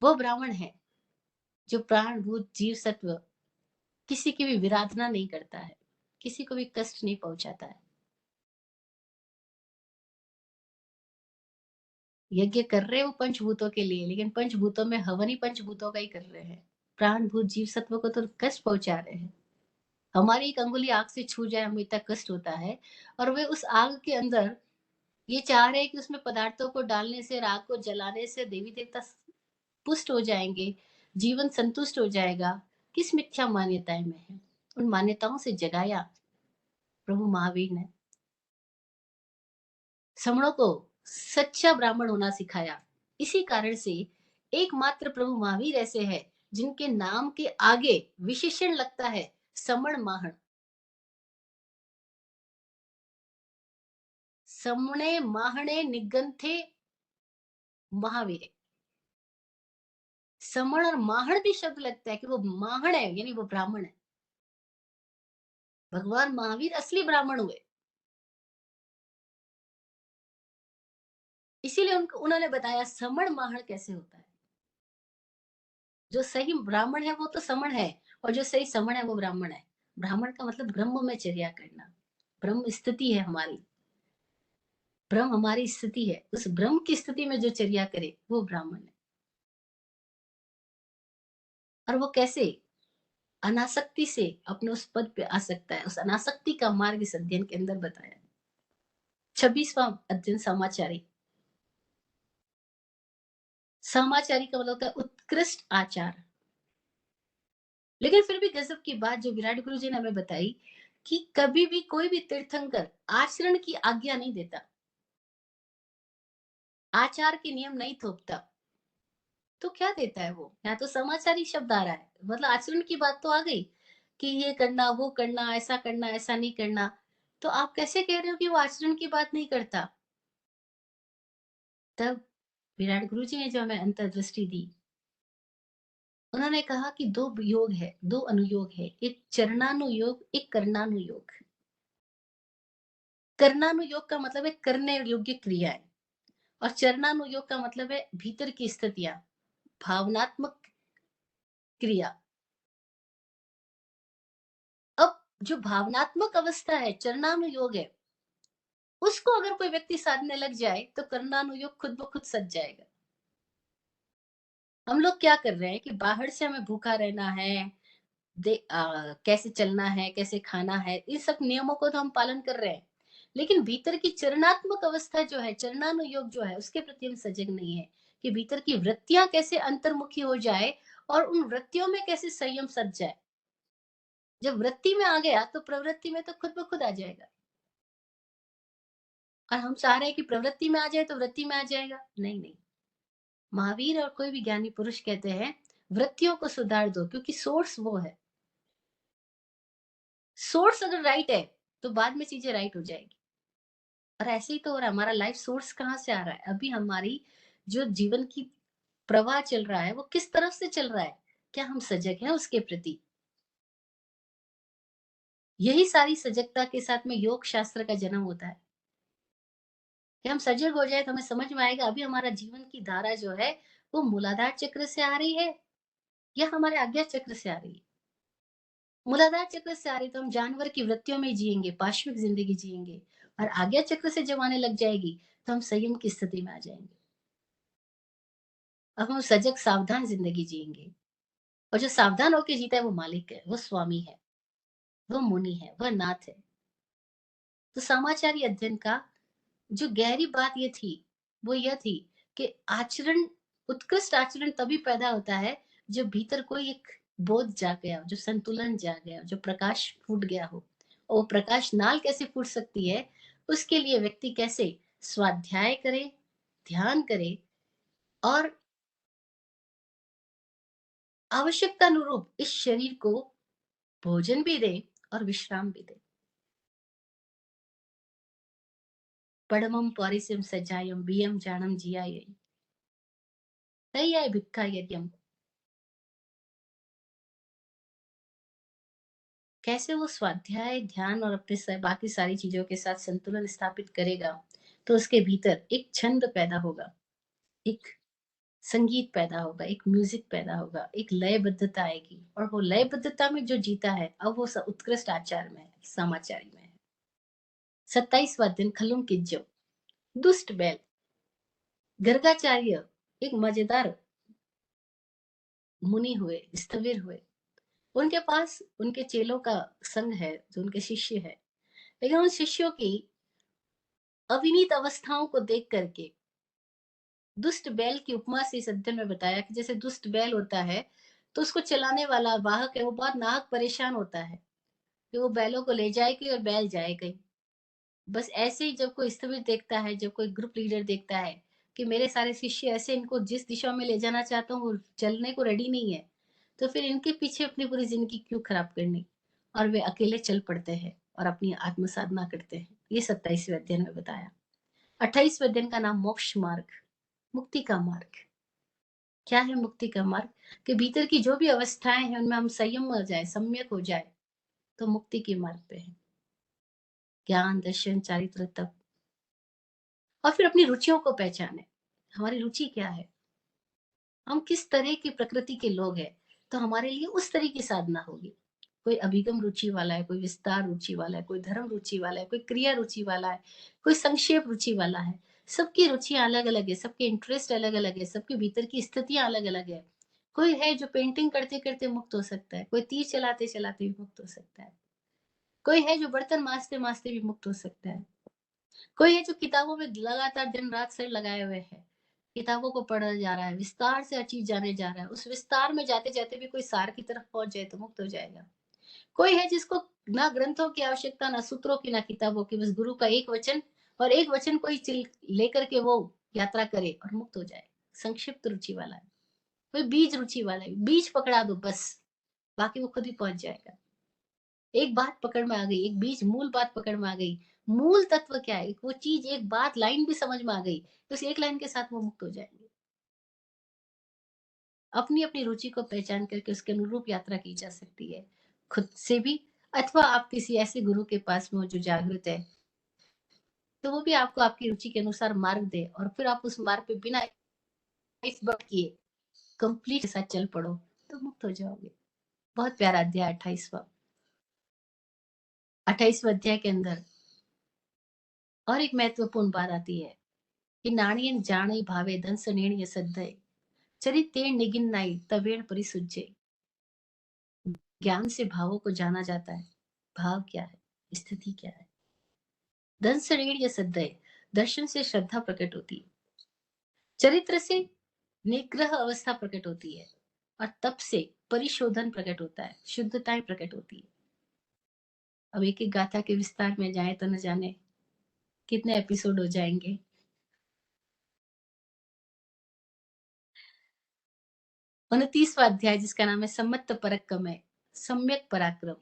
वो ब्राह्मण है जो प्राणभूत जीव सत्व किसी की भी विराधना नहीं करता है, किसी को भी कष्ट नहीं पहुंचाता है। यज्ञ कर रहे हो पंचभूतों के लिए, लेकिन पंचभूतों में हवन ही पंचभूतों का ही कर रहे हैं। प्राणभूत जीव सत्व को तो कष्ट पहुंचा रहे हैं। हमारी एक अंगुली आग से छू जाए, हमें इतना कष्ट होता है। और वे उस आग के अंदर ये चाह रहे हैं कि उसमें पदार्थों को डालने से, राग को जलाने से देवी देवता पुष्ट हो जाएंगे, जीवन संतुष्ट हो जाएगा। किस मिथ्या मान्यताएं में है? उन मान्यताओं से जगाया प्रभु महावीर ने। समणों को सच्चा ब्राह्मण होना सिखाया। इसी कारण से एकमात्र प्रभु महावीर ऐसे हैं जिनके नाम के आगे विशेषण लगता है समण माहण। समणे माहणे निगंथे महावीर। समण और माहण भी शब्द लगता है कि वो माहण है, यानी वो ब्राह्मण है। भगवान महावीर असली ब्राह्मण हुए। इसीलिए उन्होंने बताया समण माहण कैसे होता है। जो सही ब्राह्मण है वो तो समण है, और जो सही समण है वो ब्राह्मण है। ब्राह्मण का मतलब ब्रह्म में चर्या करना, ब्रह्म स्थिति है हमारी। ब्रह्म हमारी स्थिति है, उस ब्रह्म की स्थिति में जो चर्या करे वो ब्राह्मण है। और वो कैसे अनासक्ति से अपने उस पद पे आ सकता है, उस अनासक्ति का मार्ग इस अध्ययन के अंदर बताया। 26वां अध्ययन सामाचारी। सामाचारी का मतलब होता है उत्कृष्ट आचार। लेकिन फिर भी गजब की बात जो विराट गुरु जी ने हमें बताई कि कभी भी कोई भी तीर्थंकर आचरण की आज्ञा नहीं देता, आचार के नियम नहीं थोपता। तो क्या देता है वो? यहाँ तो समाचारी शब्द आ रहा है, मतलब आचरण की बात तो आ गई कि ये करना, वो करना, ऐसा नहीं करना। तो आप कैसे कह रहे हो कि वो आचरण की बात नहीं करता? तब विराट गुरु जी ने जो हमें अंतर्दृष्टि दी, उन्होंने कहा कि दो योग है, दो अनुयोग है, एक चरणानुयोग, एक करणानुयोग। करणानुयोग का मतलब है करने योग्य क्रियाएं, और चरणानुयोग का मतलब है भीतर की स्थितियां, भावनात्मक क्रिया। अब जो भावनात्मक अवस्था है, चरणानुयोग है, उसको अगर कोई व्यक्ति साधने लग जाए तो करणानुयोग खुद ब खुद सज जाएगा। हम लोग क्या कर रहे हैं कि बाहर से हमें भूखा रहना है, कैसे चलना है, कैसे खाना है, इन सब नियमों को तो हम पालन कर रहे हैं। लेकिन भीतर की चरणात्मक अवस्था जो है, चरणानुयोग जो है, उसके प्रति हम सजग नहीं है कि भीतर की वृत्तियां कैसे अंतर्मुखी हो जाए और उन वृत्तियों में कैसे संयम सज जाए। जब वृत्ति में आ गया तो प्रवृत्ति में तो खुद ब खुद आ जाएगा। और हम चाह रहे हैं कि प्रवृत्ति में आ जाए तो वृत्ति में आ जाएगा। नहीं, नहीं। महावीर और कोई भी ज्ञानी पुरुष कहते हैं वृत्तियों को सुधार दो, क्योंकि सोर्स वो है। सोर्स अगर राइट है तो बाद में चीजें राइट हो जाएगी। और ऐसे ही तो हो रहा है, हमारा लाइफ सोर्स कहाँ से आ रहा है? अभी हमारी जो जीवन की प्रवाह चल रहा है वो किस तरफ से चल रहा है? क्या हम सजग हैं उसके प्रति? यही सारी सजगता के साथ में योग शास्त्र का जन्म होता है कि हम सजग हो जाए तो हमें समझ में आएगा अभी हमारा जीवन की धारा जो है वो मूलाधार चक्र से आ रही है या हमारे आज्ञा चक्र से आ रही है। मूलाधार चक्र से आ रही तो हम जानवर की वृत्तियों में जिएंगे, पाश्विक जिंदगी जिएंगे। और आज्ञा चक्र से जब आने लग जाएगी तो हम संयम की स्थिति में आ जाएंगे। अब हम सजग सावधान जिंदगी जिएंगे। और जो सावधान होकर जीता है वो मालिक है, वो स्वामी है, वो मुनि है, वह नाथ है। तो समाचारी अध्ययन का जो गहरी बात ये थी, वो यह थी कि आचरण, उत्कृष्ट आचरण तभी पैदा होता है जब भीतर कोई एक बोध जाग गया हो, जो संतुलन जाग गया हो, जो प्रकाश फूट गया हो। और वो प्रकाश नाल कैसे फूट सकती है? उसके लिए व्यक्ति कैसे स्वाध्याय करे, ध्यान करे, और आवश्यकता अनुरूप इस शरीर को भोजन भी दे और विश्राम भी दे। पडमम परिसम सजायम बियम जानम जियाय तैयाय भिक्खा यज्ञम। कैसे वो स्वाध्याय, ध्यान और अपने बाकी सारी चीजों के साथ संतुलन स्थापित करेगा, तो उसके भीतर एक छंद पैदा होगा, एक संगीत पैदा होगा, एक म्यूजिक पैदा होगा, एक लयबद्धता आएगी, और वो लयबद्धता में जो जीता है अब वो उत्कृष्ट आचार में है, समाचारी में है। 27वां दिन खलुम किज्जो, दुष्ट बैल। गर्गाचार्य एक मजेदार मुनि हुए, स्थविर हुए। उनके पास उनके चेलों का संघ है, जो उनके शिष्य है। लेकिन उन शिष्यों की अविनीत अवस्थाओं को देख करके दुष्ट बैल की उपमा से इस अध्ययन में बताया कि जैसे दुष्ट बैल होता है तो उसको चलाने वाला वाहक है, वो बहुत नाहक परेशान होता है कि वो बैलों को ले जाए कहीं और बैल जाए कहीं। बस ऐसे ही जब कोई स्थविर देखता है, जब कोई ग्रुप लीडर देखता है कि मेरे सारे शिष्य ऐसे, इनको जिस दिशा में ले जाना चाहता हूँ वो चलने को रेडी नहीं है, तो फिर इनके पीछे अपनी पूरी जिंदगी क्यों खराब करनी। और वे अकेले चल पड़ते हैं और अपनी आत्म साधना करते हैं। ये 27वें अध्ययन में बताया। 28वें अध्ययन का नाम मोक्ष मार्ग, मुक्ति का मार्ग। क्या है मुक्ति का मार्ग? कि भीतर की जो भी अवस्थाएं हैं उनमें हम संयम हो जाए, सम्यक हो जाए, तो मुक्ति के मार्ग पे है। ज्ञान, दर्शन, चारित्र, तप। और फिर अपनी रुचियों को पहचाने, हमारी रुचि क्या है, हम किस तरह की प्रकृति के लोग हैं, तो हमारे लिए उस तरह की साधना होगी, कोई अभिगम रुचि वाला है, कोई विस्तार रुचि वाला है, कोई धर्म रुचि वाला है, कोई क्रिया रुचि वाला है, कोई संक्षेप रुचि वाला है। सबकी रुचियाँ अलग-अलग है, सबके इंटरेस्ट अलग-अलग है, सबके भीतर की स्थितियाँ अलग-अलग है। कोई है जो पेंटिंग करते-करते मुक्त हो सकता है, कोई तीर चलाते-चलाते भी मुक्त हो सकता है। कोई है जो बर्तन माँजते-माँजते भी मुक्त हो सकता है। कोई है जो किताबों में लगातार दिन-रात सिर लगाए हुए है। किताबों को पढ़ा जा रहा है, विस्तार से हर चीज़ जाने जा रहा है। उस विस्तार में जाते-जाते भी कोई सार की तरफ पहुँच जाए तो मुक्त हो जाएगा। कोई है जिसको ना ग्रंथों की आवश्यकता, ना सूत्रों की, ना किताबों की, बस गुरु का एक वचन और एक वचन को ही चिल लेकर के वो यात्रा करे और मुक्त हो जाए। संक्षिप्त रुचि वाला है। कोई बीज रुचि वाला है, बीज पकड़ा दो बस, बाकी वो खुद ही पहुँच जाएगा। एक बात पकड़ में आ गई, एक बीज मूल बात पकड़ में आ गई। मूल तत्व क्या है? वो चीज़ एक बात लाइन भी समझ में आ गई, तो उस एक लाइन के साथ वो मुक्त हो जाएँगे। अपनी-अपनी रुचि को पहचान करके उसके अनुरूप यात्रा की जा सकती है। खुद से भी अथवा आप किसी ऐसे गुरु के पास में हो जो जागृत है, तो वो भी आपको आपकी रुचि के अनुसार मार्ग दे और फिर आप उस मार्ग पे बिना इस वक़्त किए कंप्लीट के साथ चल पड़ो, तो मुक्त हो जाओगे। बहुत प्यारा अध्याय 28वाँ। 28वें अध्याय के अंदर और एक महत्वपूर्ण बात आती है कि नाणियन जाने भावे धन सनेण सद्धय चरितेण निगिन नाई तवेण परिसुज्जे। ज्ञान से भावों को जाना जाता है। भाव क्या है? स्थिति क्या है? धन सनेण या सद्धय दर्शन से श्रद्धा प्रकट होती है। चरित्र से निग्रह अवस्था प्रकट होती है और तप से परिशोधन प्रकट होता है, शुद्धताएं प्रकट होती है। अब एक एक गाथा के विस्तार में जाए तो न जाने कितने एपिसोड हो जाएंगे। 29वां अध्याय जिसका नाम है सम्मत परक्रम है, सम्यक पराक्रम।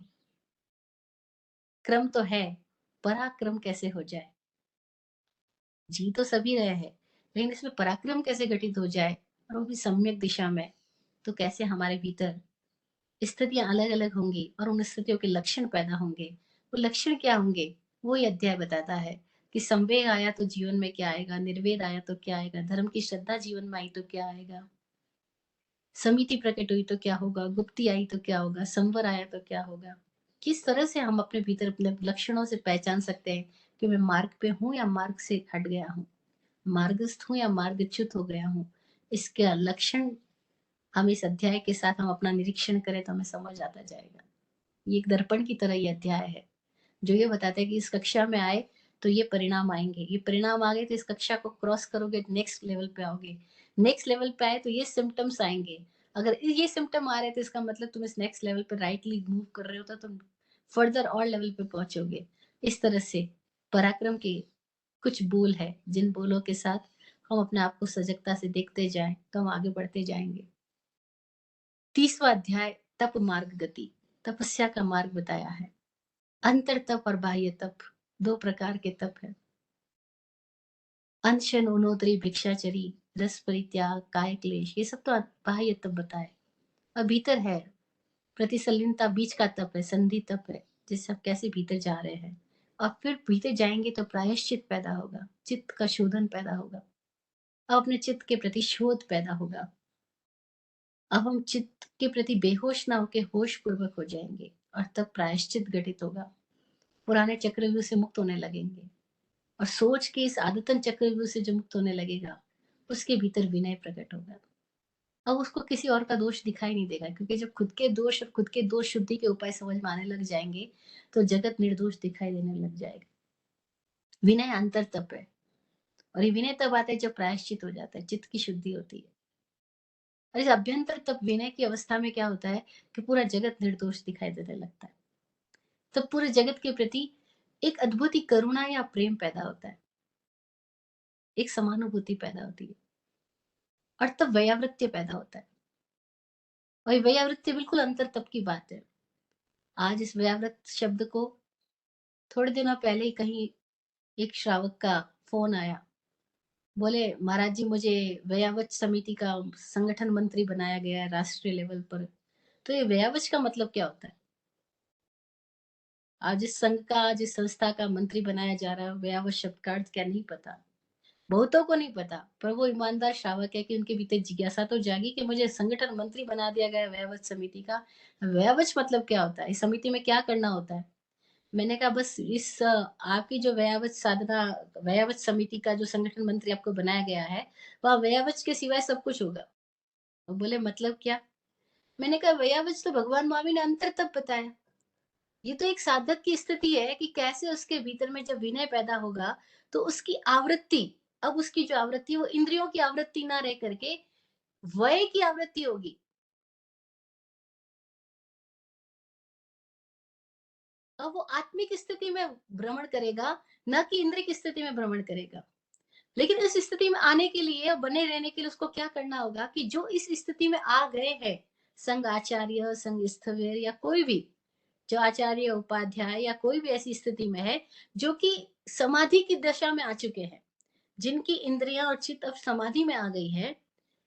क्रम तो है, पराक्रम कैसे हो जाए? जी तो सभी रहे हैं, लेकिन इसमें पराक्रम कैसे घटित हो जाए और वो भी सम्यक दिशा में, तो कैसे हमारे भीतर स्थितियां अलग अलग होंगी और उन स्थितियों के लक्षण पैदा होंगे। वो लक्षण क्या होंगे? वो ये अध्याय बताता है कि संवेग आया तो जीवन में क्या आएगा, निर्वेद आया तो क्या आएगा, धर्म की श्रद्धा जीवन में आई तो क्या आएगा, समिति प्रकट हुई तो क्या होगा, गुप्ती आई तो क्या होगा, संवर आया तो क्या होगा। किस तरह से हम अपने भीतर अपने लक्षणों से पहचान सकते हैं कि मैं मार्ग पे हूँ या मार्ग से हट गया हूँ, मार्गस्थ हूँ या मार्गच्युत हो गया हूँ। इसका लक्षण हम इस अध्याय के साथ हम अपना निरीक्षण करें तो हमें समझ आता जाएगा। ये एक दर्पण की तरह ये अध्याय है, जो ये बताता है कि इस कक्षा में आए तो ये परिणाम आएँगे, ये परिणाम आ गए तो इस कक्षा को क्रॉस करोगे नेक्स्ट लेवल पे आओगे, नेक्स्ट लेवल पे आए तो ये सिम्पटम्स आएँगे। अगर ये सिम्पटम आ रहे हैं तो इसका मतलब तुम इस नेक्स्ट लेवल पे राइटली मूव कर रहे हो तो तुम फर्दर और लेवल पे पहुँचोगे। इस तरह से पराक्रम के कुछ बोल है, जिन बोलों के साथ हम अपने आप को सजगता से देखते जाएँ, तो हम आगे बढ़ते जाएँगे। 30वां अध्याय तप मार्ग गति, तपस्या का मार्ग बताया है। अंतर तप और बाह्य तप, 2 प्रकार के तप हैं। अनशन, उनोदरी, भिक्षाचरी, रस परित्याग, काय क्लेश, ये सब तो बाह्य तप बताए। और भीतर है प्रतिसल्लीनता, बीच का तप है, संधि तप है, जिससे आप कैसे भीतर जा रहे हैं। और फिर भीतर जाएँगे तो प्रायश्चित पैदा होगा, चित्त का शोधन पैदा होगा। अब अपने चित्त के प्रति शोध पैदा होगा। अब हम चित्त के प्रति बेहोश ना होके होश पूर्वक हो जाएँगे और तब प्रायश्चित घटित होगा। पुराने चक्रव्यूह से मुक्त होने लगेंगे और सोच के इस आदतन चक्रव्यूह से जो मुक्त होने लगेगा, उसके भीतर विनय प्रकट होगा। अब उसको किसी और का दोष दिखाई नहीं देगा, क्योंकि जब खुद के दोष और खुद के दोष शुद्धि के उपाय समझ में आने लग जाएँगे, तो जगत निर्दोष दिखाई देने लग जाएगा। विनय अंतर तप है और ये विनय तब आता है जब प्रायश्चित हो जाता है, चित्त की शुद्धि होती है। और इस अभ्यंतर तप विनय की अवस्था में क्या होता है कि पूरा जगत निर्दोष दिखाई देने लगता है। तब पूरे जगत के प्रति एक अद्भुत ही करुणा या प्रेम पैदा होता है, एक समानुभूति पैदा होती है और तब वैयावृत्य पैदा होता है। और ये वैयावृत्य बिल्कुल अंतर तप की बात है। आज इस व्यावृत शब्द को थोड़े दिनों पहले ही कहीं एक श्रावक का फ़ोन आया। बोले, "महाराज जी, मुझे व्यावच समिति का संगठन मंत्री बनाया गया है राष्ट्रीय लेवल पर।" तो ये व्यावच का मतलब क्या होता है? आज जिस संघ का, जिस संस्था का मंत्री बनाया जा रहा है, व्यावच शब्द का अर्थ क्या नहीं पता। बहुतों को नहीं पता, पर वो ईमानदार श्रावक है कि उनके भीतर जिज्ञासा तो जागी कि मुझे संगठन मंत्री बना दिया गया है व्यवच समिति का। व्यवच मतलब क्या होता है? इस समिति में क्या करना होता है? मैंने कहा बस आपकी जो व्यावच समिति का जो संगठन मंत्री आपको बनाया गया है, वहाँ व्यावच के सिवाय सब कुछ होगा। वो बोले मतलब क्या? मैंने कहा व्यावच तो भगवान महावीर ने अंतर तप बताया। ये तो एक साधक की स्थिति है कि कैसे उसके भीतर में जब विनय पैदा होगा, तो उसकी आवृत्ति, अब उसकी जो आवृत्ति है वो इंद्रियों की आवृत्ति ना रह करके वय की आवृत्ति होगी। अब वो आत्मिक स्थिति में भ्रमण करेगा, ना कि इंद्रिय की स्थिति में भ्रमण करेगा। लेकिन इस स्थिति में आने के लिए, बने रहने के लिए उसको क्या करना होगा कि जो इस स्थिति में आ गए हैं, संघ आचार्य, संघ स्थविर या कोई भी, जो आचार्य, उपाध्याय या कोई भी ऐसी स्थिति में है, जो कि समाधि की दशा में आ चुके हैं, जिनकी इंद्रियां और चित्त अब समाधि में आ गई है,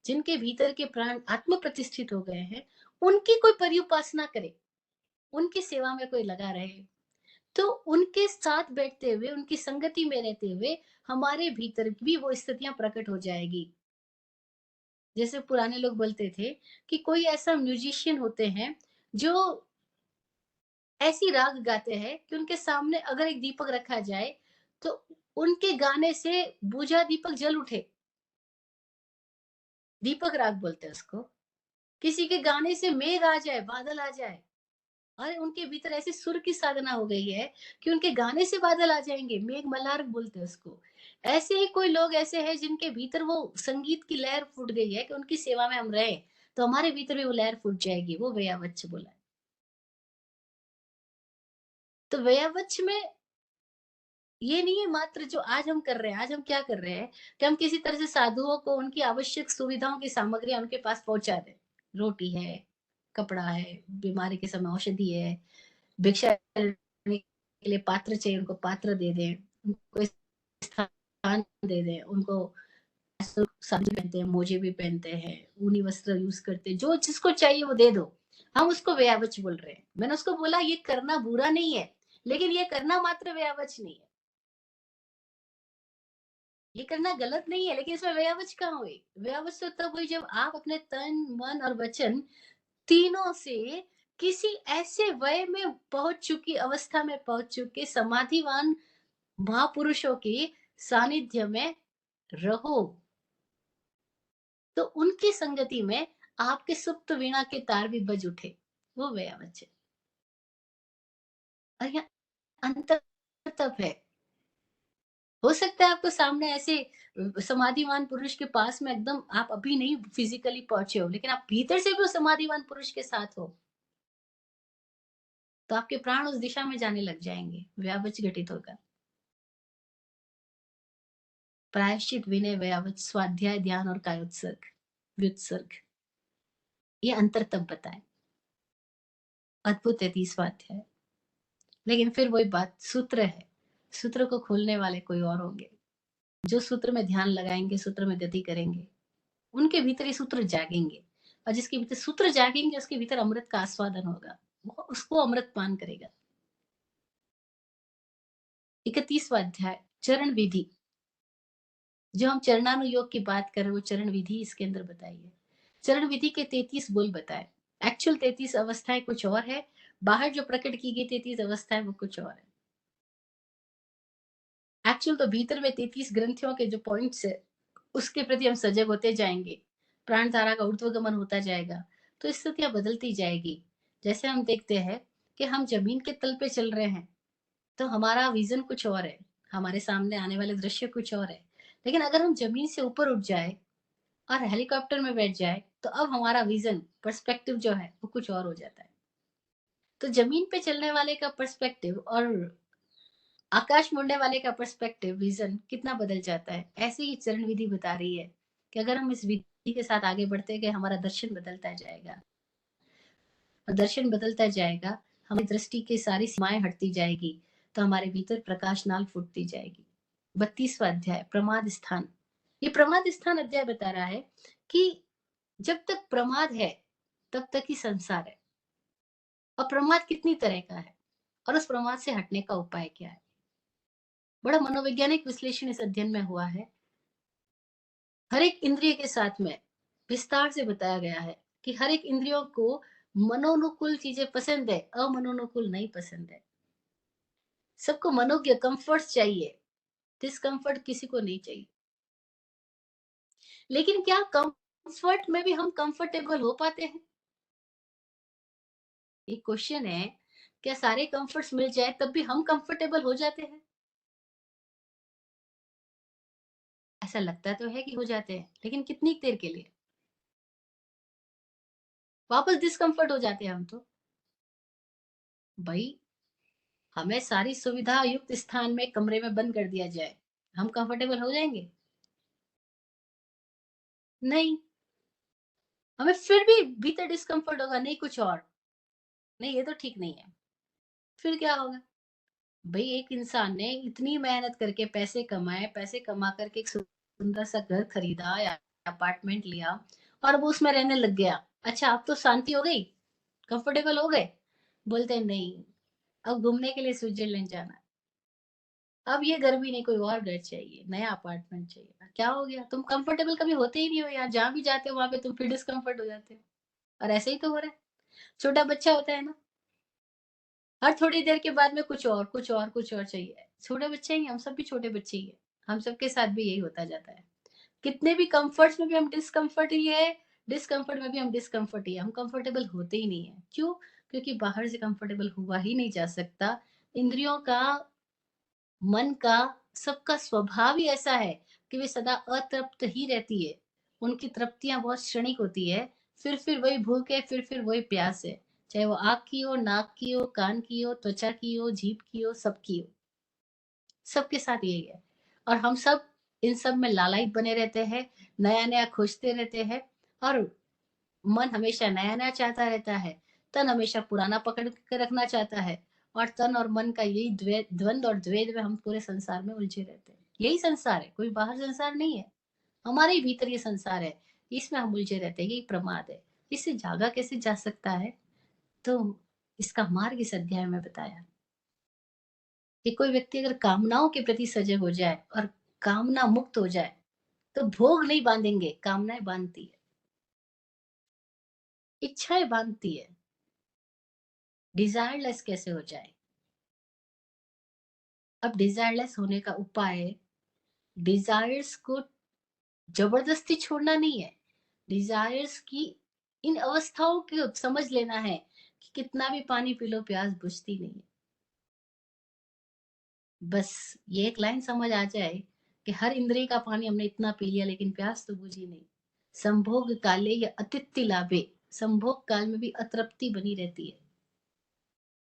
जिनके भीतर के प्राण आत्म प्रतिष्ठित हो गए हैं, उनकी कोई परिउपासना करे, उनकी सेवा में कोई लगा रहे, तो उनके साथ बैठते हुए, उनकी संगति में रहते हुए हमारे भीतर भी वो स्थितियां प्रकट हो जाएगी। जैसे पुराने लोग बोलते थे कि कोई ऐसा म्यूजिशियन होते हैं जो ऐसी राग गाते हैं कि उनके सामने अगर एक दीपक रखा जाए, तो उनके गाने से बुझा दीपक जल उठे। दीपक राग बोलते हैं उसको। किसी के गाने से मेघ आ जाए, बादल आ जाए, अरे उनके भीतर ऐसी सुर की साधना हो गई है कि उनके गाने से बादल आ जाएंगे, मेघ मल्हार बोलते हैं उसको। ऐसे ही कोई लोग ऐसे हैं जिनके भीतर वो संगीत की लहर फूट गई है कि उनकी सेवा में हम रहे, तो हमारे भीतर भी वो लहर फूट जाएगी। वो व्ययावच्छ बोला है। तो व्ययावच्छ में ये नहीं है मात्र जो आज हम कर रहे हैं। आज हम क्या कर रहे हैं कि हम किसी तरह से साधुओं को उनकी आवश्यक सुविधाओं की सामग्री उनके पास पहुंचा दें। रोटी है, कपड़ा है, बीमारी के समय औषधि है, भिक्षा करने के लिए पात्र चाहिए, उनको पात्र दे दें, उनको स्थान दे दें, उनको साड़ी पहनते हैं, मोजे भी पहनते हैं, ऊनी वस्त्र यूज करते हैं, जो जिसको चाहिए वो दे दो। हम उसको व्यावच बोल रहे हैं। मैंने उसको बोला ये करना बुरा नहीं है, लेकिन ये करना मात्र व्यावच नहीं है। ये करना गलत नहीं है, लेकिन इसमें व्यावच कहाँ हुई? व्यावच तो तब हुई जब आप अपने तन, मन और वचन तीनों से किसी ऐसे वय में पहुंच चुकी, अवस्था में पहुंच चुके समाधिवान महापुरुषों के सानिध्य में रहो, तो उनकी संगति में आपके सुप्त वीणा के तार भी बज उठे। वो व्यावच है। और यहाँ अंतर तब है। हो सकता है आपको सामने ऐसे समाधिवान पुरुष के पास में एकदम आप अभी नहीं फिजिकली पहुंचे हो, लेकिन आप भीतर से भी उस समाधिवान पुरुष के साथ हो, तो आपके प्राण उस दिशा में जाने लग जाएंगे। व्यावच घटित होगा। प्रायश्चित, विनय, व्यावच, स्वाध्याय, ध्यान और कायोत्सर्ग, व्युत्सर्ग, ये अंतर तब बताए। अद्भुत है 30वां अध्याय। लेकिन फिर वही बात, सूत्र है। सूत्र को खोलने वाले कोई और होंगे, जो सूत्र में ध्यान लगाएंगे, सूत्र में गति करेंगे, उनके भीतर ये सूत्र जागेंगे। और जिसके भीतर सूत्र जागेंगे, उसके भीतर अमृत का आस्वादन होगा, वो उसको अमृत पान करेगा। 31वां अध्याय, चरण विधि। जो हम चरणानुयोग की बात कर रहे हैं, वो चरण विधि इसके अंदर बताई है। चरण विधि के 33 बोल बताए। एक्चुअल 33 अवस्थाएं कुछ और है, बाहर जो प्रकट की गई 33 अवस्थाएं वो कुछ और है। एक्चुअल तो भीतर में 33 ग्रंथियों के जो पॉइंट्स है, उसके प्रति हम सजग होते जाएंगे, प्राण धारा का ऊर्ध्वगमन होता जाएगा, तो स्थितियां बदलती जाएगी। जैसे हम देखते हैं कि हम जमीन के तल पे चल रहे हैं, तो हमारा विजन कुछ और है, हमारे सामने आने वाले दृश्य कुछ और है। लेकिन अगर हम जमीन से ऊपर उठ जाए और हेलीकॉप्टर में बैठ जाए, तो अब हमारा विजन पर्सपेक्टिव जो है वो कुछ और हो जाता है। तो जमीन पे चलने वाले का पर्सपेक्टिव और आकाश मुड़ने वाले का पर्सपेक्टिव, विजन कितना बदल जाता है। ऐसे ही चरण विधि बता रही है कि अगर हम इस विधि के साथ आगे बढ़ते गए, हमारा दर्शन बदलता जाएगा। और दर्शन बदलता जाएगा, हमारी दृष्टि की सारी सीमाएं हटती जाएगी, तो हमारे भीतर प्रकाश नाल फूटती जाएगी। 32वां अध्याय, प्रमाद स्थान। ये प्रमाद स्थान अध्याय बता रहा है कि जब तक प्रमाद है, तब तक ही संसार है। और प्रमाद कितनी तरह का है, और उस प्रमाद से हटने का उपाय क्या है। बड़ा मनोवैज्ञानिक विश्लेषण इस अध्ययन में हुआ है हर एक इंद्रिय के साथ में विस्तार से बताया गया है कि हर एक इंद्रियों को मनोनुकूल चीजें पसंद है, अमनोनुकूल नहीं पसंद है। सबको मनोज्ञ कंफर्ट चाहिए, डिस्कम्फर्ट किसी को नहीं चाहिए। लेकिन क्या कंफर्ट में भी हम कंफर्टेबल हो पाते हैं? एक क्वेश्चन है, क्या सारे कंफर्ट्स मिल जाए तब भी हम कंफर्टेबल हो जाते हैं? ऐसा लगता तो है कि हो जाते हैं, लेकिन कितनी देर के लिए? वापस डिस्कम्फर्ट हो जाते हैं हम तो। भाई, हमें सारी सुविधा युक्त स्थान में कमरे में बंद कर दिया जाए, हम कंफर्टेबल हो जाएंगे? नहीं। हमें फिर भी भीतर डिस्कम्फर्ट होगा, नहीं कुछ और, नहीं ये तो ठीक नहीं है। फिर क्या होगा? भाई, एक इंसान ने इतनी मेहनत करके पैसे कमाए, पैसे कमा करके एक सुंदर सा घर खरीदा या अपार्टमेंट लिया और वो उसमें रहने लग गया। अच्छा, अब तो शांति हो गई, कंफर्टेबल हो गए? बोलते हैं नहीं, अब घूमने के लिए स्विट्जरलैंड जाना है। अब ये घर भी नहीं, कोई और घर चाहिए, नया अपार्टमेंट चाहिए। क्या हो गया? तुम कंफर्टेबल कभी होते ही नहीं हो यार, जहां भी जाते हो वहां पे तुम फिर डिस्कम्फर्ट हो जाते हो। और ऐसे ही तो हो रहा है। छोटा बच्चा होता है ना, हर थोड़ी देर के बाद में कुछ और कुछ और कुछ और चाहिए। छोटे बच्चे ही, हम सब भी छोटे बच्चे ही है, हम सबके साथ भी यही होता जाता है। कितने भी कंफर्ट्स में भी हम डिस्कम्फर्ट ही है, डिस्कम्फर्ट में भी हम डिस्कम्फर्ट ही है, हम कंफर्टेबल होते ही नहीं है। क्यों? क्योंकि बाहर से कंफर्टेबल हुआ ही नहीं जा सकता। इंद्रियों का, मन का, सबका स्वभाव ही ऐसा है कि वे सदा अतृप्त ही रहती है। उनकी तृप्तियां बहुत क्षणिक होती है। फिर वही भूख है, फिर वही प्यास है। चाहे वो आँख की हो, नाक की हो, कान की हो, त्वचा की हो, जीभ की हो, सबकी हो। सबके साथ यही है। और हम सब इन सब में लालायित बने रहते हैं, नया-नया खोजते रहते हैं और मन हमेशा नया-नया चाहता रहता है। तन हमेशा पुराना पकड़ के रखना चाहता है और तन और मन का यही द्वंद्व और द्वैध में हम पूरे संसार में उलझे रहते हैं। यही संसार है, कोई बाहर संसार नहीं है। हमारे ही भीतर ये संसार है। इसमें हम उलझे रहते हैं, यही प्रमाद है। इससे जागा कैसे जा सकता है? तो इसका मार्ग इस अध्याय में बताया कि कोई व्यक्ति अगर कामनाओं के प्रति सजग हो जाए और कामना मुक्त हो जाए, तो भोग नहीं बांधेंगे, कामनाएं बांधती है, इच्छाएं बांधती है। डिजायरलेस कैसे हो जाए? अब डिजायरलेस होने का उपाय, डिजायर्स को जबरदस्ती छोड़ना नहीं है। डिजायर्स की इन अवस्थाओं को समझ लेना है कि कितना भी पानी पी लो, प्यास बुझती नहीं है। बस ये एक लाइन समझ आ जाए कि हर इंद्रिय का पानी हमने इतना पी लिया लेकिन प्यास तो बुझी नहीं। संभोग काले या अतिथि लाभे, संभोग काल में भी अतृप्ति बनी रहती है,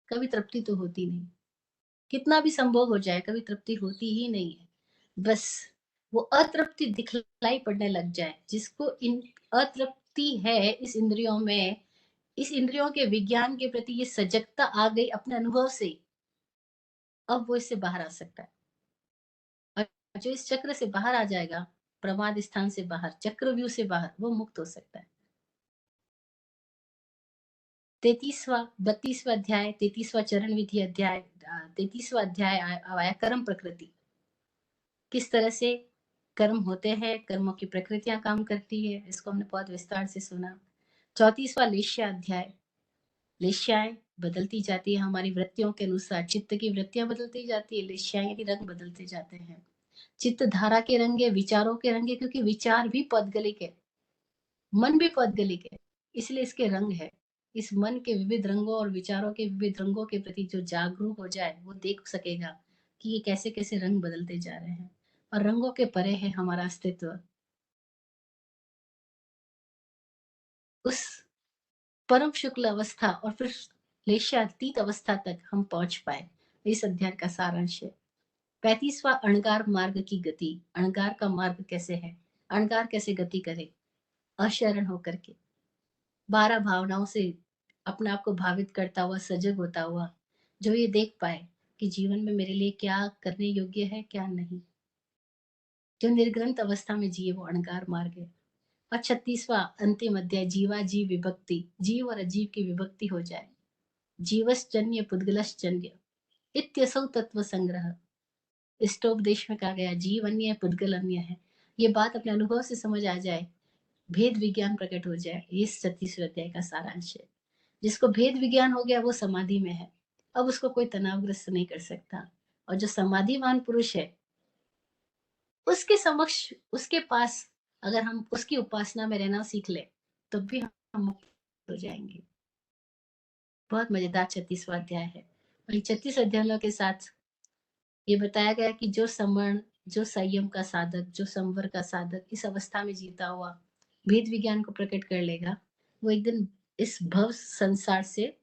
कभी तृप्ति तो होती नहीं। कितना भी संभोग हो जाए, कभी तृप्ति होती ही नहीं है। बस वो अतृप्ति दिखलाई पड़ने लग जाए, जिसको इन अतृप्ति है इस इंद्रियों में, इस इंद्रियों के विज्ञान के प्रति ये सजगता आ गई अपने अनुभव से, अब वो इससे बाहर आ सकता है। और जो इस चक्र से बाहर आ जाएगा, प्रमाद स्थान से बाहर, चक्रव्यूह से बाहर, वो मुक्त हो सकता है। 32वां अध्याय, 33वां चरण विधि अध्याय, 33वां अध्याय आया कर्म प्रकृति। किस तरह से कर्म होते हैं, कर्मों की प्रकृतियां काम करती है, इसको हमने बहुत विस्तार से सुना। 34वां लेश्या अध्याय, लेश्याएं बदलती जाती है हमारी वृत्तियों के अनुसार, चित्त की वृत्तियां बदलती जाती है, लेश्याएं के रंग बदलते जाते हैं। चित्त धारा के रंग है, विचारों के रंग है, क्योंकि विचार भी पौद्गलिक है, मन भी पौद्गलिक है, इसलिए इसके रंग है। इस मन के विविध रंगों और विचारों के विविध रंगों के प्रति जो जागरूक हो जाए, वो देख सकेगा कि ये कैसे कैसे रंग बदलते जा रहे हैं और रंगों के परे है हमारा अस्तित्व। उस परम शुक्ल अवस्था और फिर लेशातीत अवस्था तक हम पहुंच पाए, इस अध्याय का सारांश है। 35वां अणगार मार्ग की गति, अणगार का मार्ग कैसे है, अणगार कैसे गति करे, अशरण होकर के, 12 भावनाओं से अपने आप को भावित करता हुआ, सजग होता हुआ, जो ये देख पाए कि जीवन में मेरे लिए क्या करने योग्य है, क्या नहीं, जो निर्ग्रंथ अवस्था में जिए, वो अणगार मार्ग है। और 36वां अंतिम अध्याय, जीवा जीव विभक्ति, जीव और अजीव की विभक्ति हो जाए, जीवश्चन्य पुद्गलश्चन्य इत्यसौ तत्व संग्रह। इष्टोपदेश में कहा गया जीव अन्य है, पुद्गल अन्य है। ये बात अपने अनुभव से समझ आ जाए, भेद विज्ञान प्रकट हो जाए, ये 37वें अध्याय का सारांश है। जिसको भेद विज्ञान हो गया वो समाधि में है। अब उसको कोई तनावग्रस्त नहीं कर सकता। और जो समाधिवान पुरुष है, उसके समक्ष, उसके पास अगर हम उसकी उपासना में रहना सीख ले, तब भी हम मुक्त हो जाएंगे। बहुत मजेदार 36वां अध्याय है। और 36 अध्यायों के साथ ये बताया गया कि जो समण, जो संयम का साधक, जो संवर का साधक इस अवस्था में जीता हुआ भेद विज्ञान को प्रकट कर लेगा, वो एक दिन इस भव संसार से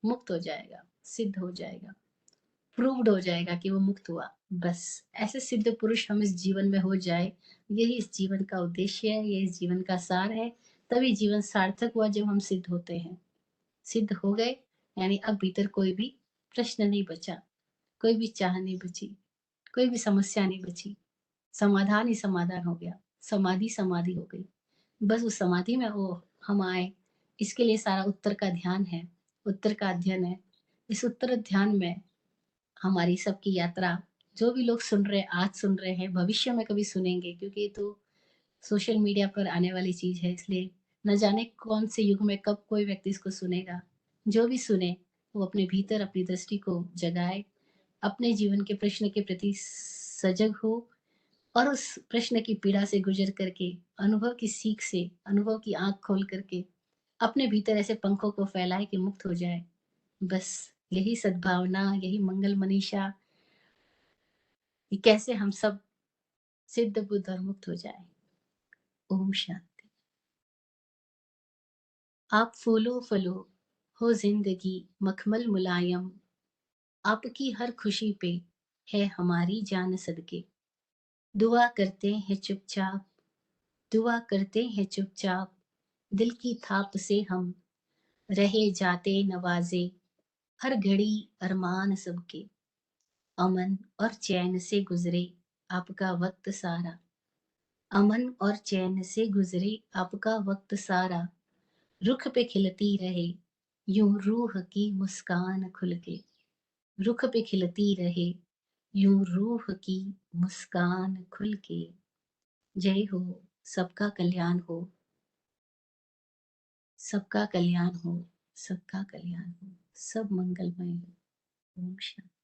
मुक्त हो जाएगा, सिद्ध हो जाएगा, प्रूव्ड हो जाएगा कि वो मुक्त हुआ। बस ऐसे सिद्ध पुरुष हम इस जीवन में हो जाए, यही इस जीवन का उद्देश्य है, यही इस जीवन का सार है। तभी जीवन सार्थक हुआ जब हम सिद्ध होते हैं। सिद्ध हो गए यानी अब भीतर कोई भी प्रश्न नहीं बचा, कोई भी चाह नहीं बची, कोई भी समस्या नहीं बची। समाधान ही समाधान हो गया, समाधि समाधि हो गई। बस उस समाधि में वो हम आए, इसके लिए सारा उत्तर का ध्यान है, उत्तर का अध्ययन है। इस उत्तर ध्यान में हमारी सबकी यात्रा, जो भी लोग सुन रहे हैं, आज सुन रहे हैं, भविष्य में कभी सुनेंगे, क्योंकि ये तो सोशल मीडिया पर आने वाली चीज है, इसलिए न जाने कौन से युग में कब कोई व्यक्ति इसको सुनेगा। जो भी सुने वो अपने भीतर अपनी दृष्टि को जगाए, अपने जीवन के प्रश्न के प्रति सजग हो, और उस प्रश्न की पीड़ा से गुजर करके, अनुभव की सीख से, अनुभव की आंख खोल करके अपने भीतर ऐसे पंखों को फैलाए कि मुक्त हो जाए। बस यही सद्भावना, यही मंगल मनीषा, कि कैसे हम सब सिद्ध बुद्ध और मुक्त हो जाए। ओम शांति। आप फूलो फलो हो जिंदगी मखमल मुलायम, आपकी हर खुशी पे है हमारी जान सदके। दुआ करते हैं चुपचाप, दुआ करते हैं चुपचाप, दिल की थाप से हम रहे जाते नवाजे। हर घड़ी अरमान सबके अमन और चैन से गुजरे आपका वक्त सारा। अमन और चैन से गुजरे आपका वक्त सारा। रुख पे खिलती रहे यूं रूह की मुस्कान खुल के। रुख पे खिलती रहे यूं रूह की मुस्कान खुल के। जय हो, सबका कल्याण हो, सबका कल्याण हो, सबका कल्याण हो, सब मंगलमय हो। ओम शांति।